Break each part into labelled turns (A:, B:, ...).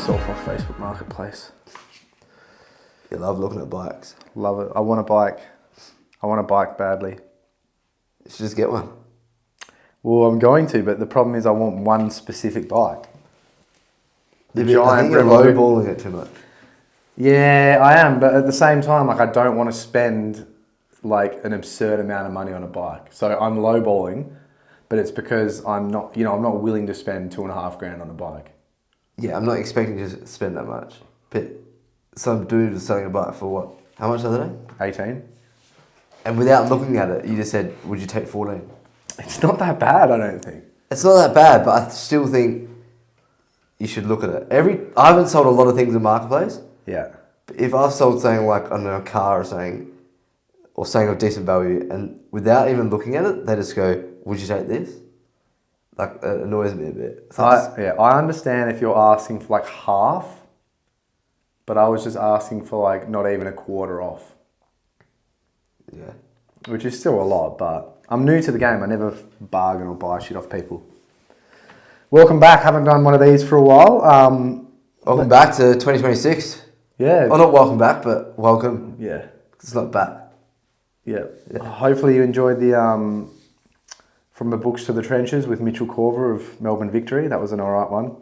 A: myself off Facebook Marketplace.
B: You love looking at bikes.
A: Love it. I want a bike. I want a bike badly.
B: You should just get one.
A: Well, I'm going to, but the problem is I want one specific bike.
B: I think you're lowballing it too much.
A: Yeah, I am, but at the same time, like I don't want to spend like an absurd amount of money on a bike. So I'm lowballing, but it's because I'm not willing to spend $2,500 on a bike.
B: Yeah, I'm not expecting you to spend that much. But some dude was selling a bike for what? How much the other day?
A: 18.
B: And without looking at it, you just said, would you take 14?
A: It's not that bad, I don't think.
B: It's not that bad, but I still think you should look at it. I haven't sold a lot of things in Marketplace.
A: Yeah.
B: But if I've sold something like, I don't know, a car or something of decent value, and without even looking at it, they just go, would you take this? Like, it annoys me a bit. So
A: I understand if you're asking for like half, but I was just asking for like not even a quarter off.
B: Yeah.
A: Which is still a lot, but I'm new to the game. I never bargain or buy shit off people. Welcome back. Haven't done one of these for a while.
B: Welcome back to 2026.
A: Yeah.
B: Well, not welcome back, but welcome.
A: Yeah.
B: It's not back.
A: Yeah. Hopefully you enjoyed the From the Books to the Trenches with Mitchell Corver of Melbourne Victory. That was an alright one.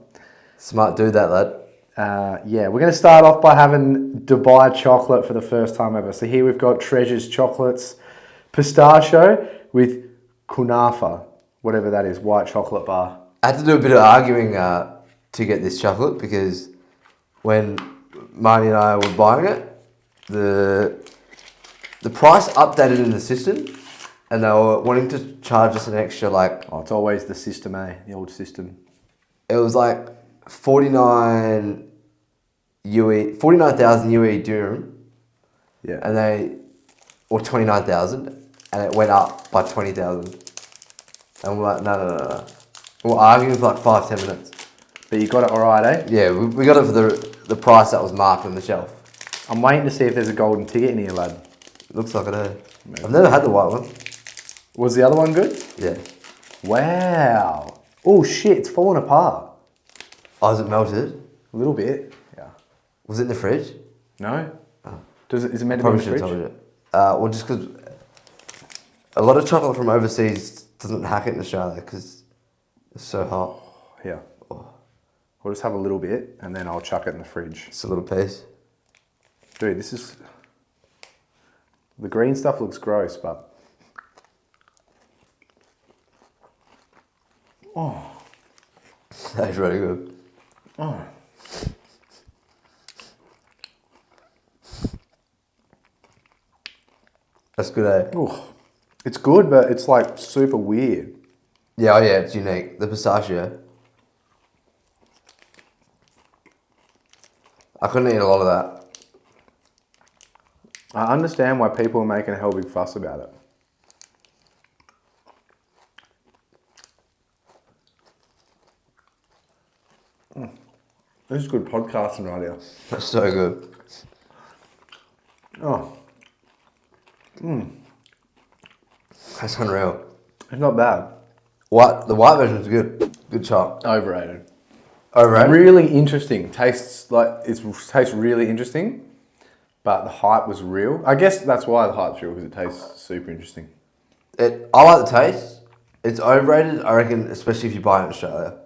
B: Smart dude, that lad.
A: Yeah, we're going to start off by having Dubai chocolate for the first time ever. So here we've got Treasures Chocolates Pistachio with Kunafa, whatever that is, white chocolate bar.
B: I had to do a bit of arguing to get this chocolate because when Marnie and I were buying it, the price updated in the system and they were wanting to charge us an extra like...
A: Oh, it's always the system, the old system.
B: It was like 49,000 UE dirham.
A: Yeah.
B: Or 29,000, and it went up by 20,000. And we're like, no. We're arguing for like 5-10 minutes.
A: But you got it alright, eh?
B: Yeah, we got it for the price that was marked on the shelf.
A: I'm waiting to see if there's a golden ticket in here, lad.
B: Looks like it, eh? I've never had the white one.
A: Was the other one good?
B: Yeah.
A: Wow. Oh shit, it's falling apart.
B: Oh, is it melted?
A: A little bit, yeah.
B: Was it in the fridge?
A: No. Oh. Is it meant to
B: Probably
A: be in the
B: should have
A: fridge?
B: told you. Well, just because a lot of chocolate from overseas doesn't hack it in Australia because it's so hot.
A: Yeah. Oh. We'll just have a little bit and then I'll chuck it in the fridge.
B: Just a little piece.
A: Dude, this is... The green stuff looks gross, but... Oh.
B: That's really good.
A: Oh.
B: That's good, eh?
A: Oh. It's good, but it's like super weird.
B: Yeah, it's unique. The pistachio. I couldn't eat a lot of that.
A: I understand why people are making a hell big fuss about it. This is good podcasting right here.
B: That's so good.
A: Oh.
B: That's unreal.
A: It's not bad.
B: The white version is good. Good chop.
A: Overrated.
B: Overrated?
A: Really interesting. Tastes really interesting, but the hype was real. I guess that's why the hype's real, because it tastes super interesting.
B: I like the taste. It's overrated, I reckon, especially if you buy it in Australia.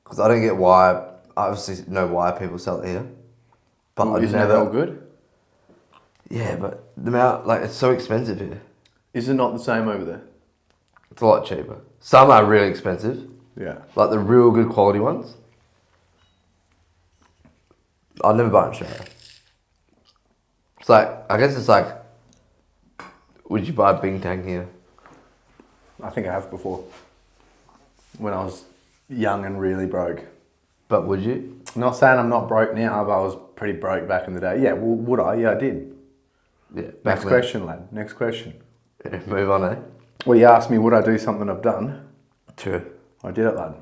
B: Because I don't get why. I obviously know why people sell it here. But
A: Isn't it all good?
B: Yeah, but the amount, it's so expensive here.
A: Is it not the same over there?
B: It's a lot cheaper. Some are really expensive.
A: Yeah.
B: Like the real good quality ones. I'd never buy in Australia. It's I guess it's would you buy a Bing Tang here?
A: I think I have before. When I was young and really broke.
B: But would you?
A: I'm not saying I'm not broke now, but I was pretty broke back in the day. Yeah, well, would I? Yeah, I did.
B: Yeah.
A: Next question, lad. Next question.
B: Yeah, move on, eh?
A: Well, you asked me, would I do something I've done?
B: True.
A: I did it, lad.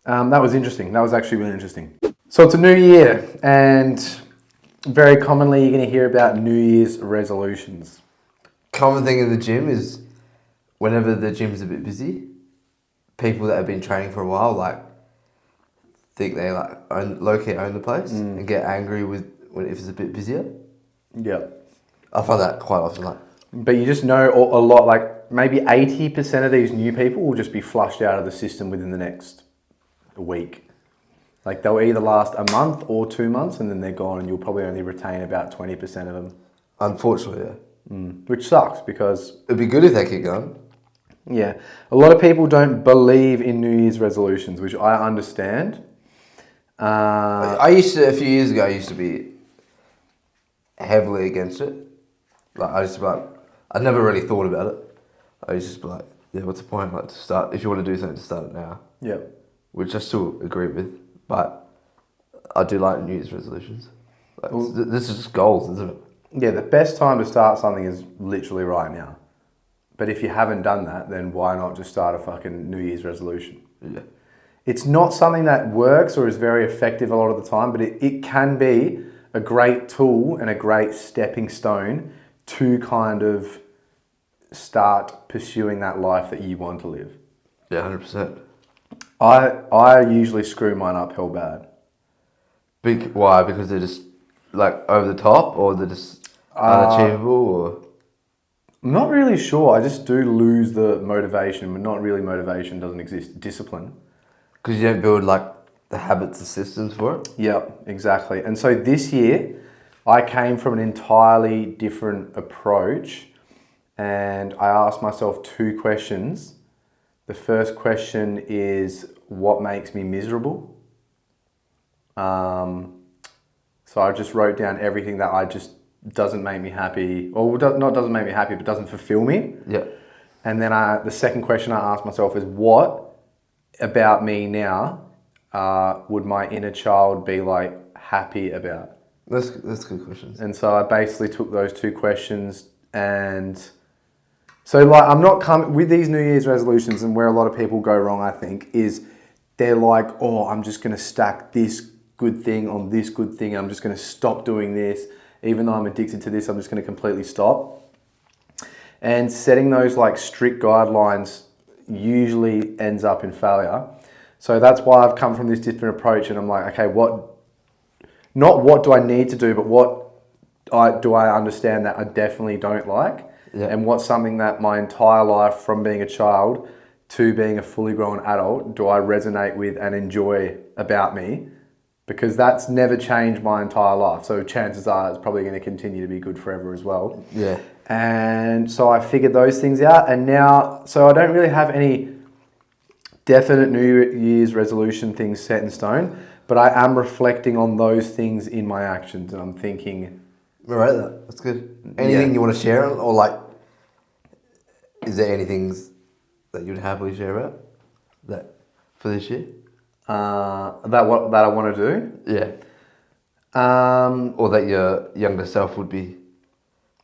A: That was interesting. That was actually really interesting. So it's a new year, and very commonly you're going to hear about New Year's resolutions.
B: Common thing in the gym is whenever the gym's a bit busy, people that have been training for a while, think they like low-key own the place and get angry if it's a bit busier.
A: Yeah.
B: I find that quite often. Like,
A: But you just know a lot, like maybe 80% of these new people will just be flushed out of the system within the next week. Like they'll either last a month or 2 months and then they're gone and you'll probably only retain about 20% of them.
B: unfortunately, yeah.
A: Which sucks because...
B: It'd be good if they keep going.
A: Yeah. A lot of people don't believe in New Year's resolutions, which I understand.
B: A few years ago, I used to be heavily against it. Like, I used to be like, I never really thought about it. I used to just be like, yeah, what's the point? Like, to start, if you want to do something, to start it now.
A: Yeah.
B: Which I still agree with, but I do like New Year's resolutions. Like, this is just goals, isn't it?
A: Yeah, the best time to start something is literally right now. But if you haven't done that, then why not just start a fucking New Year's resolution?
B: Yeah.
A: It's not something that works or is very effective a lot of the time, but it can be a great tool and a great stepping stone to kind of start pursuing that life that you want to live.
B: Yeah, 100%.
A: I usually screw mine up hell bad.
B: Why? Because they're just like over the top, or they're just unachievable, or...
A: I'm not really sure. I just do lose the motivation, but not really motivation doesn't exist. Discipline.
B: Because you don't build like the habits and systems for it?
A: Yep, exactly. And so this year, I came from an entirely different approach and I asked myself 2 questions. The first question is, what makes me miserable? So I just wrote down everything that doesn't make me happy, or not doesn't make me happy, but doesn't fulfill me.
B: Yeah.
A: And then the second question I asked myself is, what about me now would my inner child be like happy about?
B: That's good questions.
A: And so I basically took those 2 questions, and so like I'm not coming with these New Year's resolutions, and where a lot of people go wrong, I think, is they're like, oh, I'm just going to stack this good thing on this good thing. I'm just going to stop doing this. Even though I'm addicted to this, I'm just going to completely stop. And setting those like strict guidelines usually ends up in failure. So that's why I've come from this different approach, and I'm like, okay, not what do I need to do, but what do I understand that I definitely don't like, and what's something that my entire life from being a child to being a fully grown adult do I resonate with and enjoy about me, because that's never changed my entire life. So chances are it's probably going to continue to be good forever as well.
B: Yeah.
A: And so I figured those things out, and now, so I don't really have any definite New Year's resolution things set in stone, but I am reflecting on those things in my actions, and I'm thinking...
B: All right, that's good. Anything you want to share, or like, is there anything that you'd happily share about that for this year?
A: That I want to do?
B: Yeah. Or that your younger self would be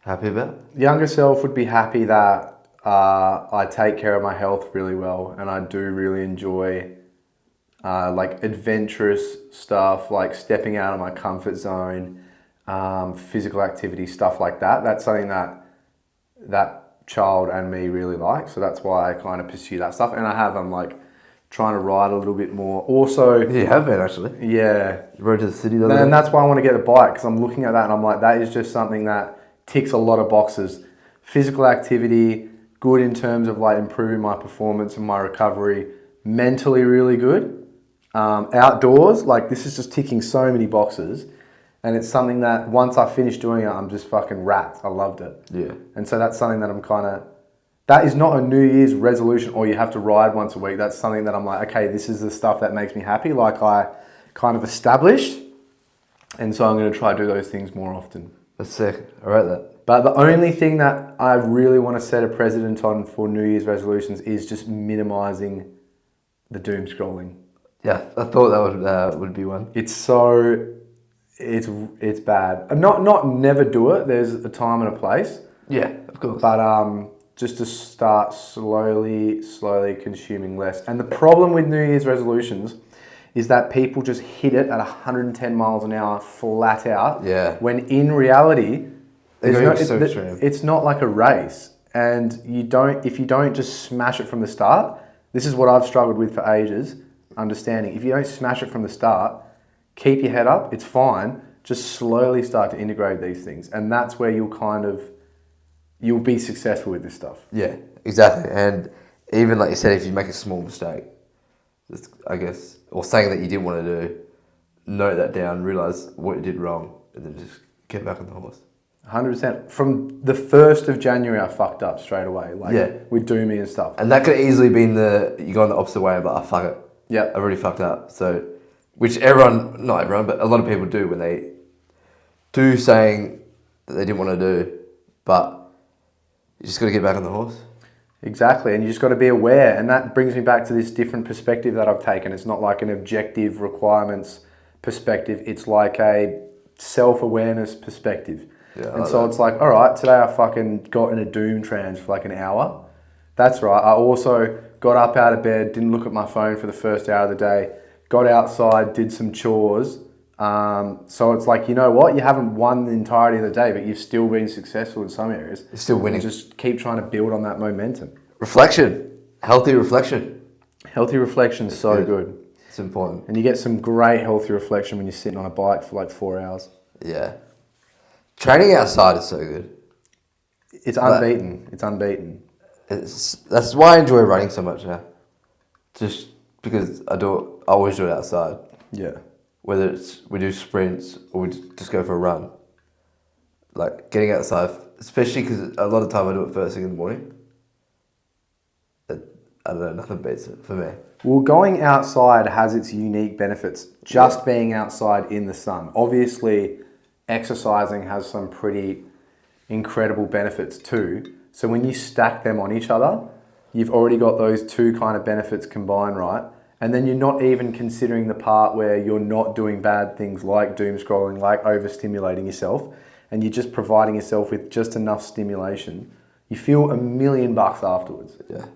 B: happy about?
A: Younger self would be happy that I take care of my health really well, and I do really enjoy like adventurous stuff, like stepping out of my comfort zone, physical activity, stuff like that. That's something that child and me really like. So that's why I kind of pursue that stuff. And I'm like trying to ride a little bit more. Also,
B: yeah, you have been actually.
A: Yeah.
B: You rode to the city the other day.
A: And that's why I want to get a bike, because I'm looking at that and I'm like, that is just something that ticks a lot of boxes. Physical activity, good in terms of like improving my performance and my recovery. Mentally really good. Outdoors, like this is just ticking so many boxes. And it's something that once I finish doing it, I'm just fucking wrapped. I loved it.
B: Yeah.
A: And so that's something that I'm kind of... That is not a New Year's resolution, or you have to ride once a week. That's something that I'm like, okay, this is the stuff that makes me happy, like I kind of established. And so I'm going to try to do those things more often.
B: That's sick. I wrote that.
A: But the only thing that I really want to set a precedent on for New Year's resolutions is just minimizing the doom scrolling.
B: Yeah, I thought that would be one.
A: It's so... It's bad. Not never do it. There's a time and a place.
B: Yeah, of course.
A: But just to start slowly consuming less. And the problem with New Year's resolutions is that people just hit it at 110 miles an hour flat out.
B: Yeah.
A: When in reality,
B: it's
A: not like a race. And if you don't just smash it from the start, this is what I've struggled with for ages. understanding. If you don't smash it from the start, keep your head up, it's fine. Just slowly start to integrate these things. And that's where you'll be successful with this stuff.
B: Yeah, exactly. And even like you said, if you make a small mistake, I guess, or something that you didn't want to do, note that down, realise what you did wrong, and then just get back on the horse.
A: 100%. From the 1st of January, I fucked up straight away. With Doomy and stuff.
B: And that could easily been you go in the opposite way, but fuck it.
A: Yeah.
B: I've already fucked up. So, which not everyone, but a lot of people do when they do saying that they didn't want to do, but you just got to get back on the horse.
A: Exactly, and you just got to be aware, and that brings me back to this different perspective that I've taken. It's not like an objective requirements perspective, it's like a self-awareness perspective.
B: Yeah,
A: and so it's like, all right, today I fucking got in a doom trance for like an hour. That's right. I also got up out of bed, didn't look at my phone for the first hour of the day, got outside, did some chores. So it's like, you know what? You haven't won the entirety of the day, but you've still been successful in some areas.
B: You're still winning.
A: And just keep trying to build on that momentum.
B: Reflection. Healthy reflection.
A: Healthy reflection is so good.
B: It's important.
A: And you get some great healthy reflection when you're sitting on a bike for like 4 hours.
B: Yeah. Training outside is so good.
A: It's unbeaten. It's unbeaten.
B: That's why I enjoy running so much now. Just because I always do it outside.
A: Yeah.
B: Whether it's we do sprints or we just go for a run. Like getting outside, especially because a lot of time I do it first thing in the morning. I don't know, nothing beats it for me.
A: Well, going outside has its unique benefits. Just being outside in the sun. Obviously, exercising has some pretty incredible benefits too. So when you stack them on each other, you've already got those two kind of benefits combined, right? And then you're not even considering the part where you're not doing bad things like doom scrolling, like overstimulating yourself, and you're just providing yourself with just enough stimulation. You feel $1 million afterwards.
B: Yeah,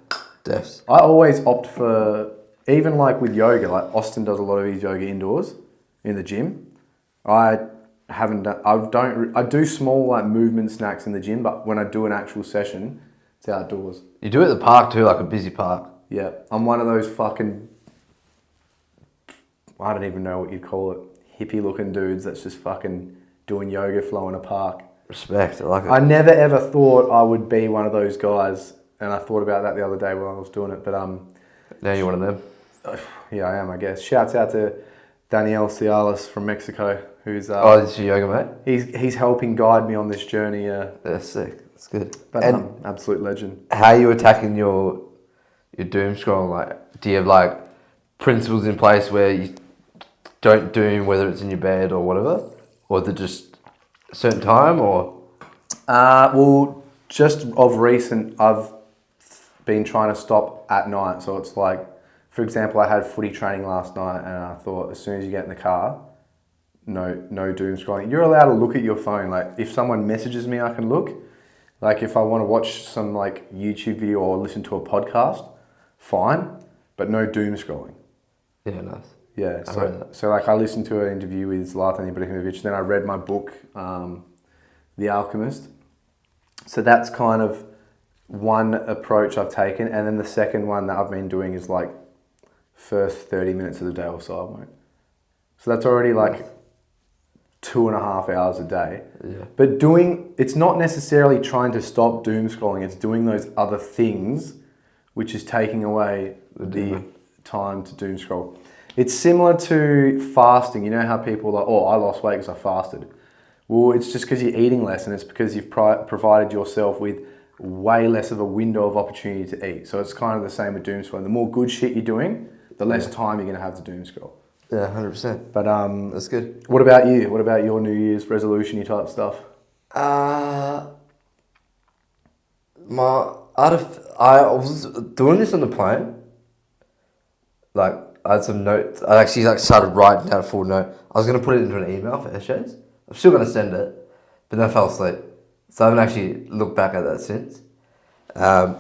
B: defs.
A: I always opt for, even like with yoga, like Austin does a lot of his yoga indoors in the gym. I do small like movement snacks in the gym, but when I do an actual session, it's outdoors.
B: You do it at the park too, like a busy park.
A: Yeah, I'm one of those fucking, I don't even know what you'd call it, hippie looking dudes that's just fucking doing yoga flow in a park.
B: Respect, I like it.
A: I never ever thought I would be one of those guys, and I thought about that the other day when I was doing it, but
B: now you're one of them.
A: Yeah, I am, I guess. Shouts out to Daniel Cialis from Mexico, who's
B: is your yoga mate?
A: He's helping guide me on this journey.
B: That's sick. That's good.
A: But absolute legend.
B: How are you attacking your doom scrolling? Like, do you have like principles in place where you don't doom, whether it's in your bed or whatever, or is it just a certain time or?
A: Well, just of recent, I've been trying to stop at night. So it's like, for example, I had footy training last night, and I thought as soon as you get in the car, no doom scrolling. You're allowed to look at your phone. Like if someone messages me, I can look. Like if I want to watch some like YouTube video or listen to a podcast, fine, but no doom scrolling.
B: Yeah, nice.
A: Yeah, so like I listened to an interview with Zlatan Ibrahimovic, then I read my book, The Alchemist. So that's kind of one approach I've taken, and then the second one that I've been doing is like first 30 minutes of the day or so I won't. So that's already like 2.5 hours a day.
B: Yeah.
A: But it's not necessarily trying to stop doom scrolling, it's doing those other things which is taking away the time to doom scroll. It's similar to fasting. You know how people are like, oh, I lost weight because I fasted. Well, it's just because you're eating less, and it's because you've provided yourself with way less of a window of opportunity to eat. So it's kind of the same with doom scrolling. The more good shit you're doing, the less time you're going to have to doom scroll.
B: Yeah, 100%.
A: But
B: that's good.
A: What about you? What about your New Year's resolution-y type stuff?
B: I was doing this on the plane. Like, I had some notes. I actually started writing down a full note. I was going to put it into an email for Eshays. I'm still going to send it, but then I fell asleep. So I haven't actually looked back at that since. A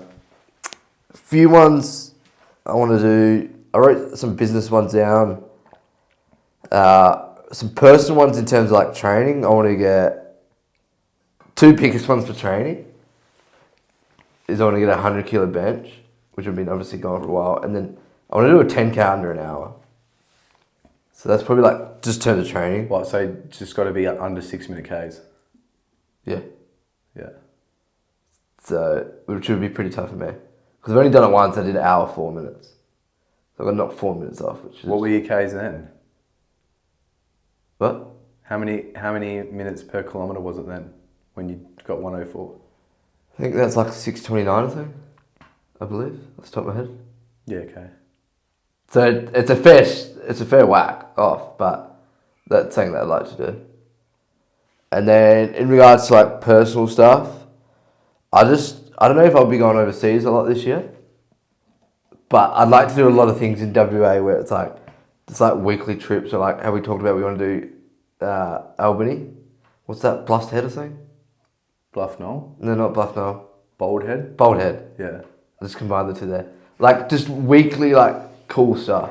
B: few ones I want to do. I wrote some business ones down. Some personal ones in terms of like training. I want to get 2 biggest ones for training. I want to get a 100 kilo bench, which I've been obviously going for a while, and then I want to do a 10K under an hour. So that's probably like just terms of training.
A: What? So just got to be under 6-minute Ks.
B: Yeah.
A: Yeah.
B: So which would be pretty tough for me because I've only done it once. I did an hour 4 minutes. So I got knocked 4 minutes off. Which is...
A: What were your Ks then?
B: What?
A: How many minutes per kilometre was it then when you got 104?
B: I think that's like 6:29 or something. I believe off the top of my head.
A: Yeah. Okay.
B: So it's a fair whack off, but that's something that I'd like to do. And then in regards to like personal stuff, I don't know if I'll be going overseas a lot this year, but I'd like to do a lot of things in WA where it's like weekly trips or like how we talked about we want to do Albany. What's that? Bluff's Head or something?
A: Bluff Knoll?
B: No, not Bluff Knoll.
A: Bold Head?
B: Bold Head.
A: Yeah.
B: I just combined the two there. Like just weekly like cool stuff.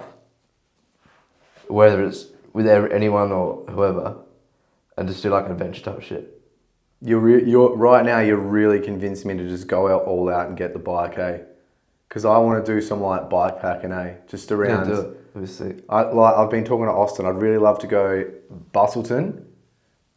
B: Whether it's with anyone or whoever, and just do like adventure type shit.
A: You're right now. You're really convinced me to just go out all out and get the bike, eh? Because I want to do some like bike packing, eh? Just around.
B: Yeah, do it. It'll be sick.
A: I've been talking to Austin. I'd really love to go Bustleton,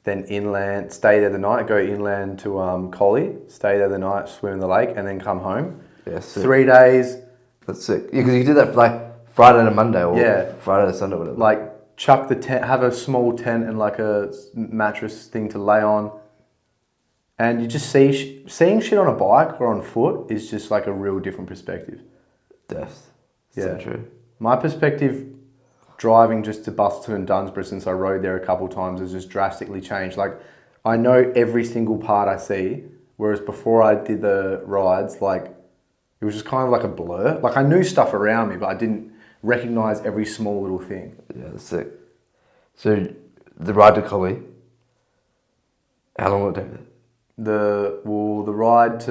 A: then inland, stay there the night, go inland to Kohdi, stay there the night, swim in the lake, and then come home.
B: Yeah, sick.
A: 3 days.
B: That's sick. Yeah, because you can do that for like Friday to Monday or
A: Yeah.
B: Friday to Sunday, whatever.
A: Like chuck the tent, have a small tent and like a mattress thing to lay on. And you just seeing shit on a bike or on foot is just like a real different perspective.
B: Death.
A: Yeah.
B: So true.
A: My perspective driving just to Bustleton and Dunsborough since I rode there a couple of times has just drastically changed. Like I know every single part I see, whereas before I did the rides, like it was just kind of like a blur. Like I knew stuff around me, but I didn't recognize every small little thing.
B: Yeah, that's sick. So the ride to Kohdi, how long will it take?
A: The ride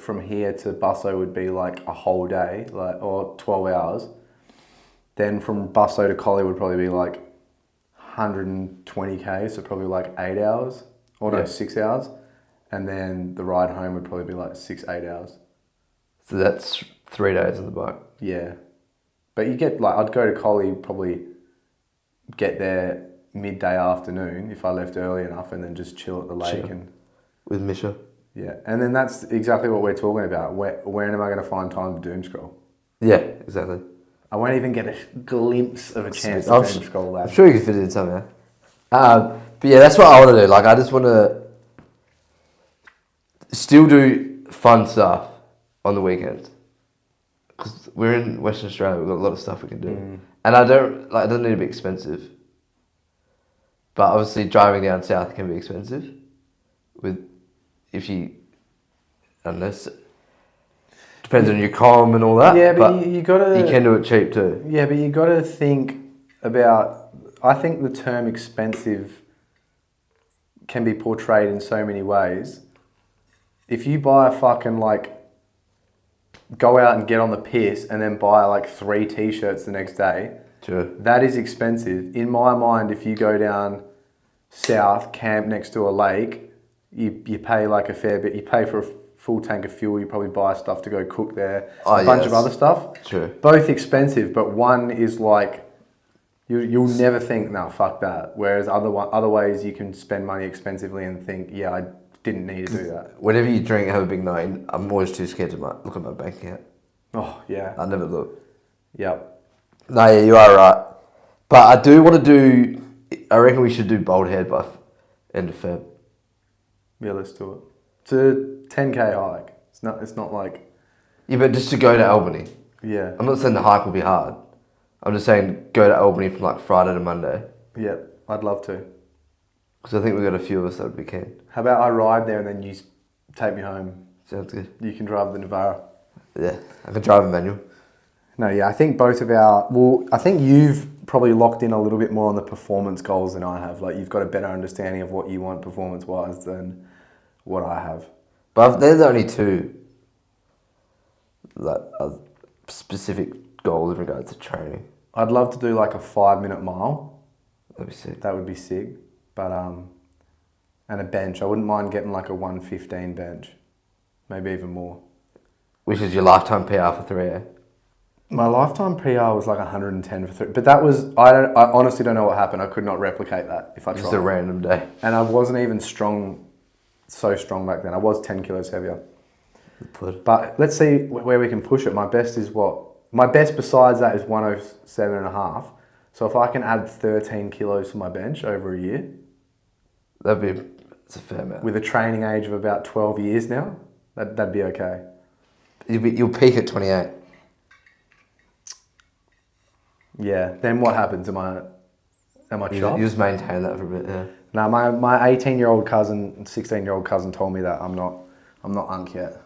A: from here to Busso would be like a whole day, or 12 hours. Then from Busso to Kohdi would probably be like 120k, so probably like 8 hours, or no, 6 hours. And then the ride home would probably be like 6-8 hours.
B: So that's 3 days on the bike.
A: Yeah, but you get like I'd go to Kohdi, probably get there midday afternoon if I left early enough, and then just chill at the lake and.
B: With Misha.
A: Yeah, and then that's exactly what we're talking about. When am I going to find time to doom scroll?
B: Yeah, exactly.
A: I won't even get a glimpse of a chance to doom scroll that.
B: I'm sure you can fit it in somehow. But yeah, that's what I want to do. Like, I just want to still do fun stuff on the weekends. Because we're in Western Australia, we've got a lot of stuff we can do. And it doesn't need to be expensive. But obviously driving down south can be expensive. Unless depends on your comm and all that.
A: Yeah, but you
B: can do it cheap too.
A: Yeah, but you got to think about. I think the term expensive can be portrayed in so many ways. If you buy a fucking go out and get on the piss and then buy like 3 t-shirts the next day,
B: sure,
A: that is expensive. In my mind, if you go down south, camp next to a lake. You pay like a fair bit. You pay for a full tank of fuel. You probably buy stuff to go cook there. A bunch of other stuff.
B: True.
A: Both expensive, but one is like you'll never think, no, fuck that. Whereas other ways you can spend money expensively and think, yeah, I didn't need to do that.
B: Whenever you drink and have a big night, I'm always too scared to look at my bank account.
A: Oh yeah.
B: I never look.
A: Yep.
B: No, yeah, you are right. But I do want to do. I reckon we should do Bold Head by end of Feb.
A: Yeah, let's do it. It's a 10k hike. It's not like.
B: Yeah, but just to go to Albany.
A: Yeah.
B: I'm not saying the hike will be hard. I'm just saying go to Albany from like Friday to Monday.
A: Yeah, I'd love to.
B: Because I think we've got a few of us that would be keen.
A: How about I ride there and then you take me home?
B: Sounds good.
A: You can drive the Navara.
B: Yeah, I can drive a manual.
A: No, yeah, I think both of I think you've probably locked in a little bit more on the performance goals than I have. Like, you've got a better understanding of what you want performance-wise than what I have.
B: But they're the only two specific goals in regards to training.
A: I'd love to do like a 5-minute mile.
B: That'd be sick.
A: That would be sick. But, and a bench. I wouldn't mind getting like a 1:15 bench. Maybe even more.
B: Which is your lifetime PR for 3A?
A: My lifetime PR was like 110 for 3, but that was I honestly don't know what happened. I could not replicate that if I tried.
B: Just a random day.
A: And I wasn't even so strong back then. I was 10 kilos heavier. But let's see where we can push it. My best is what? My best besides that is 107 and a half. So if I can add 13 kilos to my bench over a year,
B: It's a fair amount.
A: With a training age of about 12 years now, that'd be okay.
B: You'll peak at 28.
A: Yeah. Then what happens? Am I chopped?
B: You just maintain that for a bit, yeah.
A: No, my 18-year-old cousin, 16-year-old cousin told me that I'm not unk yet.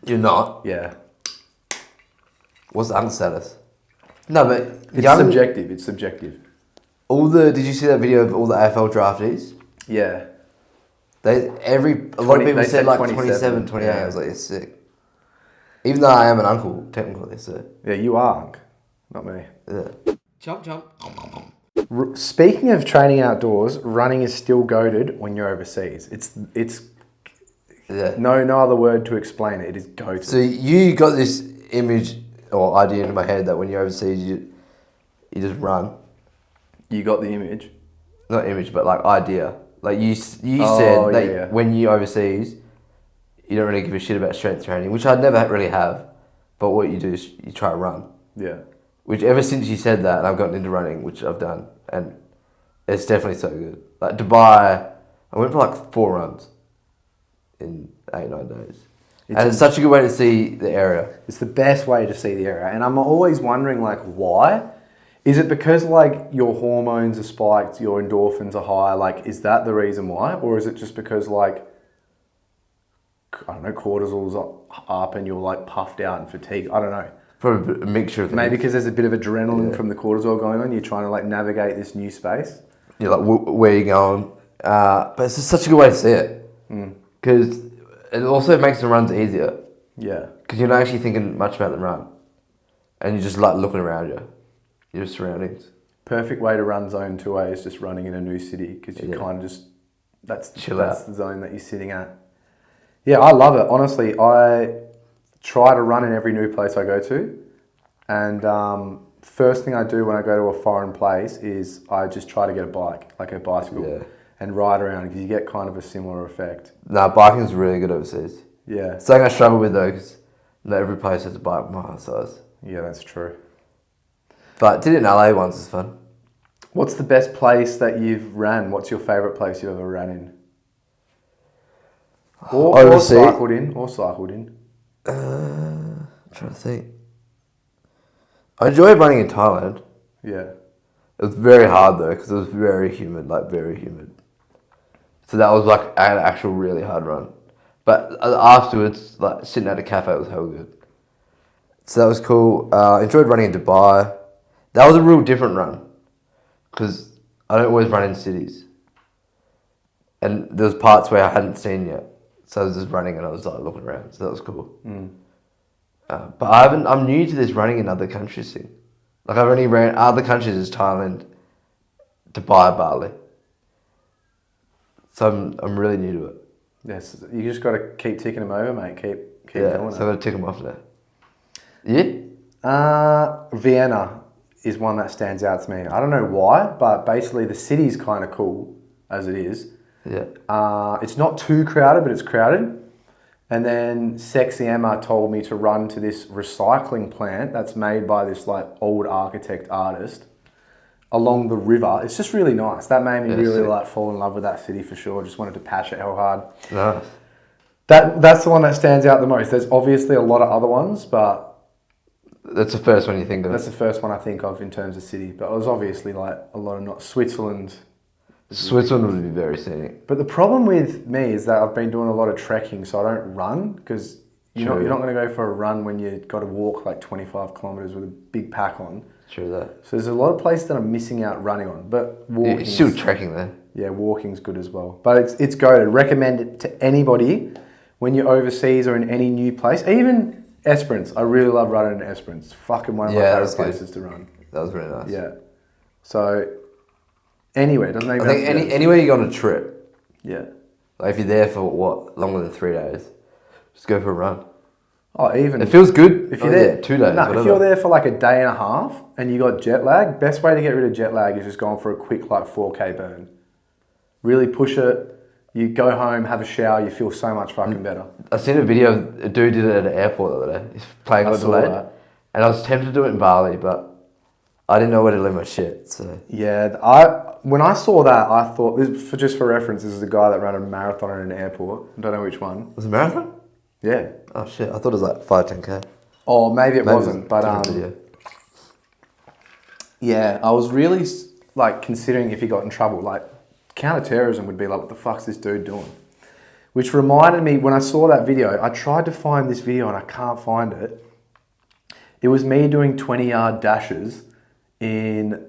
B: You're not?
A: Yeah.
B: What's the unk status? No, but
A: It's subjective. It's subjective.
B: Did you see that video of all the AFL draftees?
A: Yeah.
B: A lot of people said like 27, 28.
A: Yeah.
B: I was like, it's sick. Even though I am an uncle, technically, so.
A: Yeah, you are unk, not me.
B: Yeah.
C: Jump.
A: Speaking of training outdoors, running is still goated when you're overseas. It's
B: Yeah.
A: no other word to explain it. It is goated.
B: So you got this image or idea in my head that when you're overseas, you just run.
A: You got the image.
B: Not image, but like idea. Like you
A: Oh,
B: said that
A: yeah.
B: when you're overseas, you don't really give a shit about strength training, which I never really have. But what you do is you try to run.
A: Yeah.
B: Which ever since you said that, I've gotten into running, which I've done, and it's definitely so good. Like Dubai, I went for like 4 runs in 8-9 days, and it's such a good way to see the area.
A: It's the best way to see the area. And I'm always wondering, like, why? Is it because, like, your hormones are spiked, your endorphins are high? Like, is that the reason why? Or is it just because, like, I don't know, cortisol's up and you're, like, puffed out and fatigued? I don't know.
B: Probably a mixture of things.
A: Maybe because there's a bit of adrenaline from the cortisol going on. You're trying to, like, navigate this new space.
B: You're like, where are you going? But it's just such a good way to see it. Because it also makes the runs easier.
A: Yeah.
B: Because you're not actually thinking much about the run. And you're just like looking around you. Your surroundings.
A: Perfect way to run zone 2A is just running in a new city because you kind of just, that's the zone that you're sitting at. Yeah, I love it. Honestly, I try to run in every new place I go to. And first thing I do when I go to a foreign place is I just try to get a bike, like a bicycle, and ride around because you get kind of a similar effect.
B: Nah, biking's really good overseas.
A: Yeah.
B: Something I struggle with though, because not every place has a bike my size.
A: Yeah, that's true.
B: But did it in LA once, it's fun.
A: What's the best place that you've ran? What's your favourite place you've ever ran in? Or cycled in?
B: I'm trying to think. I enjoyed running in Thailand.
A: Yeah.
B: It was very hard though, because it was very humid, like very humid. So that was like an actual really hard run. But afterwards, like sitting at a cafe was hell good. So that was cool. Enjoyed running in Dubai. That was a real different run. Because I don't always run in cities. And there was parts where I hadn't seen yet. So I was just running and I was like looking around. So that was cool. But I'm new to this running in other countries thing. Like I've only ran other countries as Thailand, Dubai, Bali. So I'm really new to it.
A: Yes, you just got to keep ticking them over, mate. Keep doing it.
B: So I've got to tick them off now. Yeah?
A: Vienna is one that stands out to me. I don't know why, but basically the city's kind of cool as it is.
B: Yeah.
A: It's not too crowded, but it's crowded. And then Sexy Emma told me to run to this recycling plant that's made by this like old architect artist along the river. It's just really nice. That made me really like fall in love with that city for sure. Just wanted to patch it hell hard.
B: Nice.
A: That's the one that stands out the most. There's obviously a lot of other ones, but
B: that's the first one you think of.
A: That's the first one I think of in terms of city. But it was obviously like a lot of not Switzerland.
B: Switzerland would be very scenic.
A: But the problem with me is that I've been doing a lot of trekking, so I don't run because you're not going to go for a run when you've got to walk like 25 kilometres with a big pack on.
B: True that.
A: So there's a lot of places that I'm missing out running on, but walking.
B: It's still trekking there.
A: Yeah, walking's good as well. But it's goated. Recommend it to anybody when you're overseas or in any new place. Even Esperance. I really love running in Esperance. It's fucking one of my favourite places to run.
B: That was really nice.
A: Yeah. So anywhere, doesn't even
B: I think anywhere you go on a trip.
A: Yeah.
B: Like if you're there for longer than 3 days, just go for a run.
A: Oh, even
B: It feels good
A: if you're there
B: 2 days.
A: No, if you're there for like a day and a half and you got jet lag, best way to get rid of jet lag is just going for a quick like 4K burn. Really push it. You go home, have a shower, you feel so much fucking better.
B: I seen a video of a dude did it at an airport the other day. He's playing on delayed. And I was tempted to do it in Bali, but I didn't know where to leave my shit. So
A: yeah, when I saw that, I thought, just for reference, this is the guy that ran a marathon in an airport. I don't know which one.
B: Was it a marathon?
A: Yeah.
B: Oh shit! I thought it was like 5-10K.
A: Oh, maybe it wasn't, but yeah, I was really like considering if he got in trouble. Like counter-terrorism would be like, what the fuck's this dude doing? Which reminded me, when I saw that video, I tried to find this video and I can't find it. It was me doing 20-yard dashes in,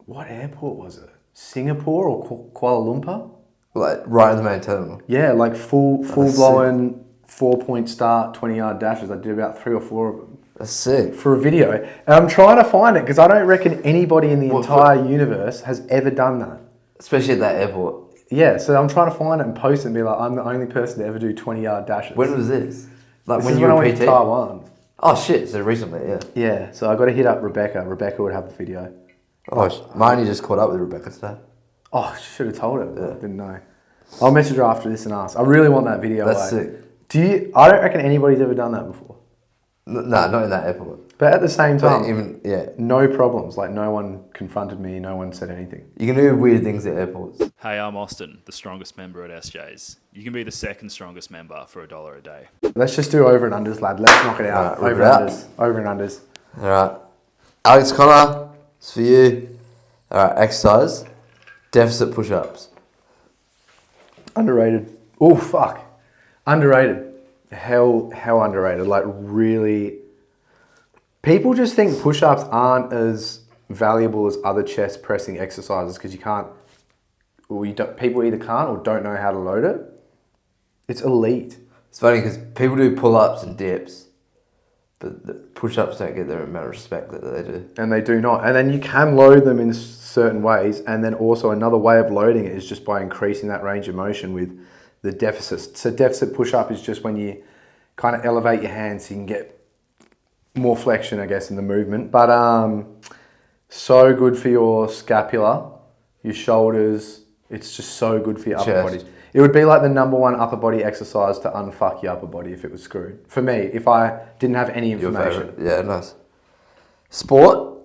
A: what airport was it? Singapore or Kuala Lumpur?
B: Like right in the main terminal.
A: Yeah, like full blown 4-point start, 20-yard dashes. I did about 3 or 4 of them.
B: That's sick.
A: For a video. And I'm trying to find it because I don't reckon anybody in the entire universe has ever done that.
B: Especially at that airport.
A: Yeah, so I'm trying to find it and post it and be like, I'm the only person to ever do 20-yard dashes.
B: When was this? Like
A: When I went to Taiwan.
B: Oh shit, so recently, yeah.
A: Yeah, so I got to hit up Rebecca. Rebecca would have the video.
B: Oh, mine just caught up with Rebecca today.
A: Oh, should have told her. Yeah. I didn't know. I'll message her after this and ask. I really want that video.
B: That's sick.
A: I don't reckon anybody's ever done that before.
B: No, not in that airport.
A: But at the same time,
B: yeah,
A: no problems. Like no one confronted me. No one said anything.
B: You can do weird things at airports.
C: Hey, I'm Austin, the strongest member at SJ's. You can be the second strongest member for $1 a day.
A: Let's just do over and unders, lad. Let's knock it out.
B: Right,
A: over and unders. Over and unders.
B: All right, Alex Connor, it's for you. All right, exercise, deficit push-ups.
A: Underrated. Oh fuck. Underrated. Hell underrated. Like really. People just think push-ups aren't as valuable as other chest pressing exercises because you can't. People either can't or don't know how to load it. It's elite.
B: It's funny because people do pull-ups and dips, but the push-ups don't get the amount of respect that they do.
A: And they do not. And then you can load them in certain ways. And then also another way of loading it is just by increasing that range of motion with the deficits. So deficit push-up is just when you kind of elevate your hands so you can get more flexion, I guess, in the movement. But so good for your scapula, your shoulders. It's just so good for your upper body. It would be like the #1 upper body exercise to unfuck your upper body if it was screwed. For me, if I didn't have any information.
B: Yeah, nice. Sport,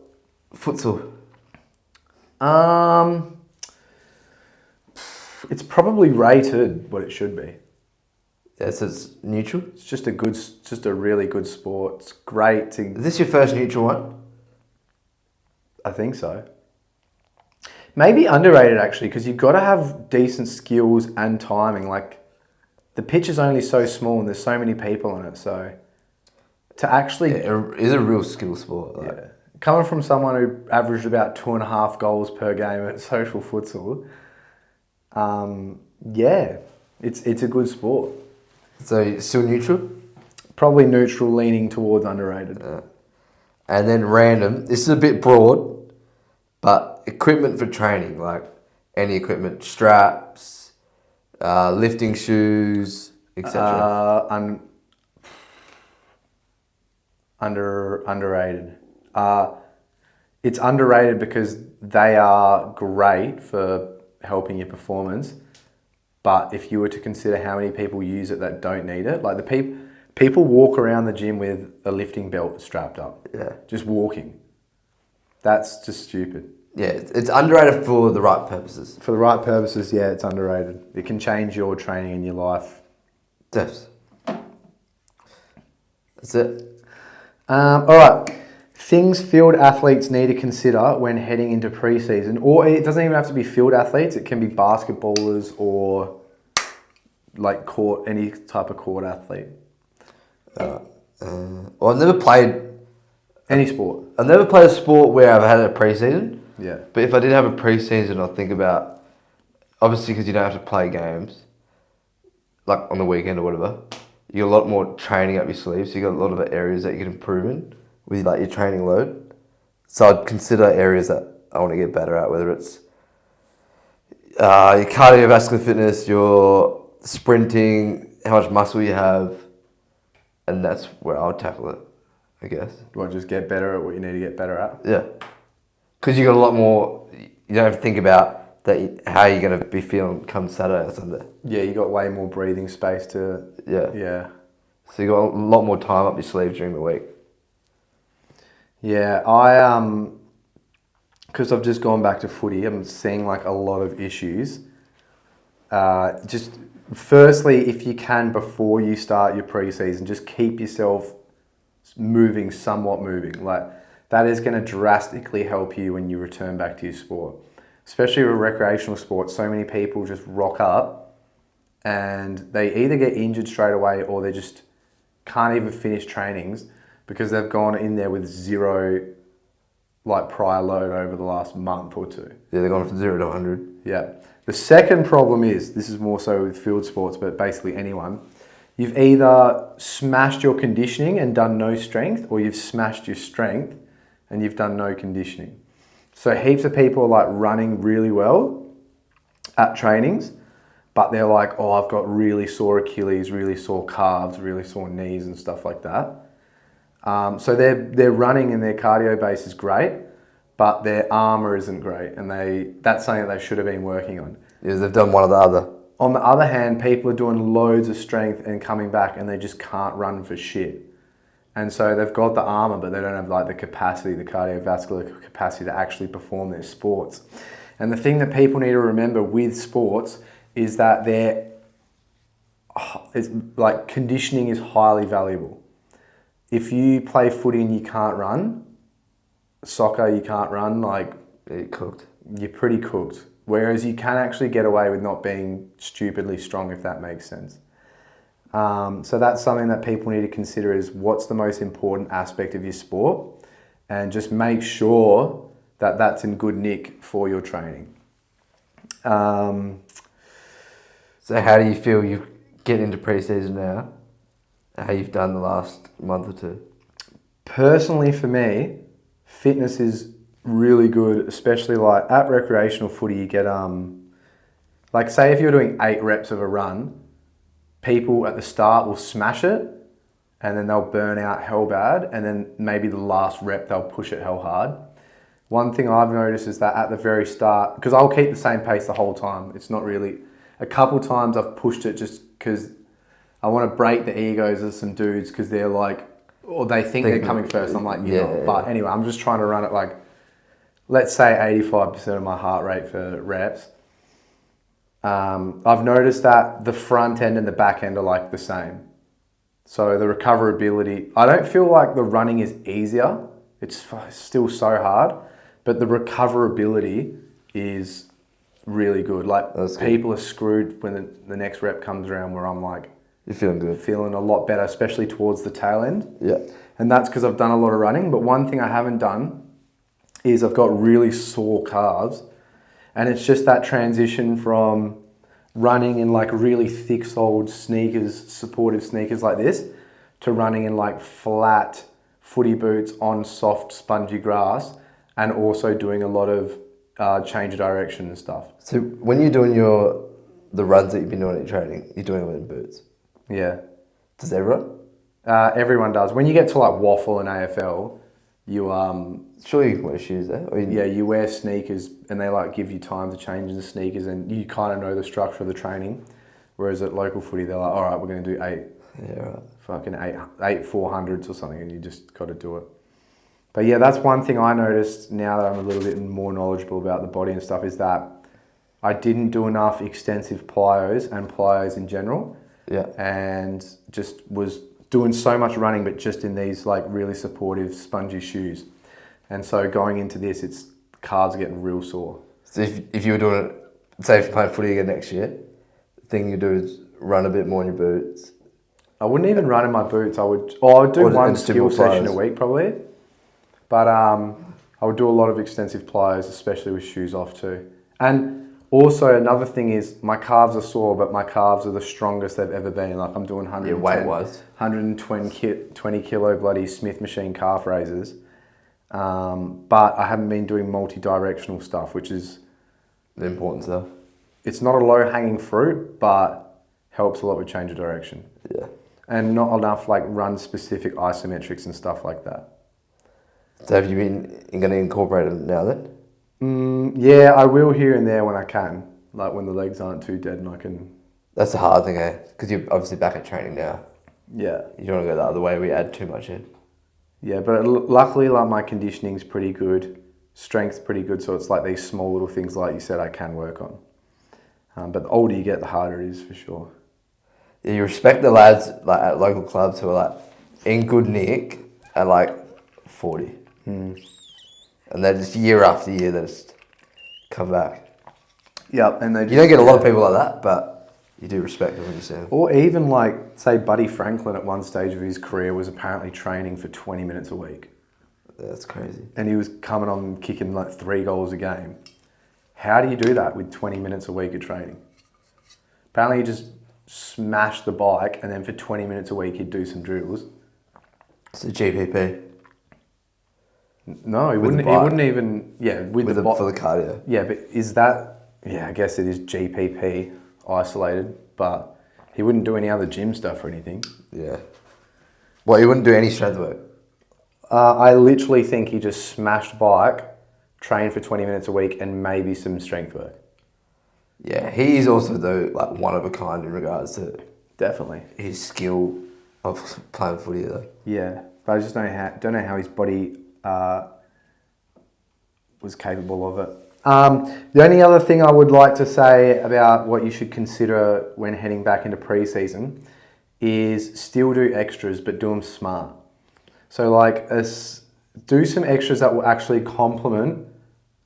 B: futsal.
A: It's probably rated what it should be.
B: Yeah, so it's neutral.
A: It's just a really good sport. It's great to.
B: Is this your first neutral one?
A: I think so. Maybe underrated actually, because you've got to have decent skills and timing. Like, the pitch is only so small and there's so many people on it. So, to actually,
B: it is a real skill sport. Like.
A: Yeah. Coming from someone who averaged about 2.5 goals per game at social futsal, yeah, it's a good sport.
B: So still neutral?
A: Probably neutral, leaning towards underrated.
B: And then random. This is a bit broad, but equipment for training, like any equipment, straps, lifting shoes, etc.
A: Underrated. It's underrated because they are great for helping your performance. But if you were to consider how many people use it that don't need it, like the people walk around the gym with a lifting belt strapped up.
B: Yeah.
A: Just walking. That's just stupid.
B: Yeah, it's underrated for the right purposes.
A: For the right purposes, yeah, it's underrated. It can change your training and your life.
B: That's it.
A: All right. Things field athletes need to consider when heading into pre-season, or it doesn't even have to be field athletes. It can be basketballers or like any type of court athlete.
B: Well, I've never played
A: any sport.
B: I've never played a sport where I've had a pre-season.
A: Yeah.
B: But if I did have a pre-season, I'll think about, obviously because you don't have to play games, like on the weekend or whatever, you got a lot more training up your sleeve, so you got a lot of areas that you can improve in with like your training load. So I'd consider areas that I want to get better at, whether it's your cardiovascular fitness, your sprinting, how much muscle you have, and that's where I'll tackle it, I guess.
A: Well, just get better at what you need to get better at.
B: Yeah, because you got a lot more. You don't have to think about that how you're gonna be feeling come Saturday or Sunday.
A: Yeah, you got way more breathing space to. Yeah.
B: So you got a lot more time up your sleeve during the week.
A: Yeah, I because I've just gone back to footy, I'm seeing like a lot of issues. Just firstly, if you can, before you start your pre-season, just keep yourself somewhat moving. Like that is going to drastically help you when you return back to your sport. Especially with recreational sports, so many people just rock up and they either get injured straight away or they just can't even finish trainings because they've gone in there with zero like prior load over the last month or two.
B: Yeah, they've gone from 0 to 100.
A: Yeah. The second problem is, this is more so with field sports, but basically anyone, you've either smashed your conditioning and done no strength, or you've smashed your strength and you've done no conditioning. So heaps of people are like running really well at trainings, but they're like, oh, I've got really sore Achilles, really sore calves, really sore knees and stuff like that. So they're running and their cardio base is great, but their armour isn't great, and that's something that they should have been working on.
B: Yeah, they've done one or the other.
A: On the other hand, people are doing loads of strength and coming back and they just can't run for shit. And so they've got the armour, but they don't have like the capacity, the cardiovascular capacity to actually perform their sports. And the thing that people need to remember with sports is that it's like conditioning is highly valuable. If you play footy and you can't run, soccer you can't run, like
B: You're cooked.
A: You're pretty cooked. Whereas you can actually get away with not being stupidly strong, if that makes sense. So that's something that people need to consider is what's the most important aspect of your sport, and just make sure that that's in good nick for your training.
B: So how do you feel you get into pre-season now? How you've done the last month or two?
A: Personally, for me, fitness is really good, especially like at recreational footy. You get like say if you're doing 8 reps of a run, people at the start will smash it, and then they'll burn out hell bad, and then maybe the last rep they'll push it hell hard. One thing I've noticed is that at the very start, because I'll keep the same pace the whole time. It's not really a couple times I've pushed it just because I want to break the egos of some dudes because they're like, or they think they're coming first. I'm like, you're not. But anyway, I'm just trying to run it like, let's say 85% of my heart rate for reps. I've noticed that the front end and the back end are like the same. So the recoverability, I don't feel like the running is easier. It's still so hard, but the recoverability is really good. Like people are screwed when the next rep comes around where I'm like,
B: you're feeling good.
A: Feeling a lot better, especially towards the tail end.
B: Yeah.
A: And that's because I've done a lot of running. But one thing I haven't done is I've got really sore calves. And it's just that transition from running in like really thick-soled sneakers, supportive sneakers like this, to running in like flat footy boots on soft, spongy grass, and also doing a lot of change of direction and stuff.
B: So when you're doing the runs that you've been doing at your training, you're doing them in boots?
A: Yeah.
B: Does everyone?
A: Everyone does. When you get to like waffle and AFL, you
B: Sure, you can wear shoes there. Or
A: you wear sneakers, and they like give you time to change into sneakers, and you kind of know the structure of the training. Whereas at local footy, they're like, all right, we're going to do 8.
B: Yeah, right.
A: Fucking 8 400s or something, and you just got to do it. But yeah, that's one thing I noticed now that I'm a little bit more knowledgeable about the body and stuff, is that I didn't do enough extensive plyos and plyos in general.
B: Yeah.
A: And just was doing so much running, but just in these like really supportive spongy shoes. And so going into this, calves are getting real sore.
B: So if you were doing it, say if you're playing footy again next year, the thing you do is run a bit more in your boots.
A: I wouldn't even run in my boots. I would do one skill session a week probably. But I would do a lot of extensive plyos, especially with shoes off too. And also another thing is my calves are sore, but my calves are the strongest they've ever been. Like I'm doing 120 kilo bloody Smith machine calf raises. But I haven't been doing multi-directional stuff, which is
B: the important stuff.
A: It's not a low-hanging fruit, but helps a lot with change of direction.
B: Yeah.
A: and not enough like run specific isometrics and stuff like that.
B: So have you been going to incorporate it now then?
A: Yeah, I will here and there when I can, like when the legs aren't too dead and I can.
B: That's the hard thing, eh? Because you're obviously back at training now.
A: Yeah.
B: You don't want to go the other way. We add too much in.
A: Yeah, but luckily, like my conditioning's pretty good, strength's pretty good, so it's like these small little things, like you said, I can work on. But the older you get, the harder it is for sure.
B: Yeah, you respect the lads like at local clubs who are like in good nick at like 40. And they're just year after year, they just come back.
A: Yep, and they just,
B: You don't get a lot of people like that, but you do respect them when you see them.
A: Or even like, say, Buddy Franklin at one stage of his career was apparently training for 20 minutes a week.
B: That's crazy.
A: And he was coming on and kicking like 3 goals a game. How do you do that with 20 minutes a week of training? Apparently he just smashed the bike and then for 20 minutes a week he'd do some drills.
B: It's a GPP.
A: No, he wouldn't even, for
B: the cardio.
A: Yeah, but is that, I guess it is GPP isolated, but he wouldn't do any other gym stuff or anything.
B: Yeah. Well, he wouldn't do any strength work.
A: I literally think he just smashed bike, trained for 20 minutes a week, and maybe some strength work.
B: Yeah, he is also though like one of a kind in regards to
A: Definitely
B: his skill of playing footy though.
A: Yeah, but I just don't know how his body was capable of it. The only other thing I would like to say about what you should consider when heading back into pre-season is still do extras, but do them smart. So like do some extras that will actually complement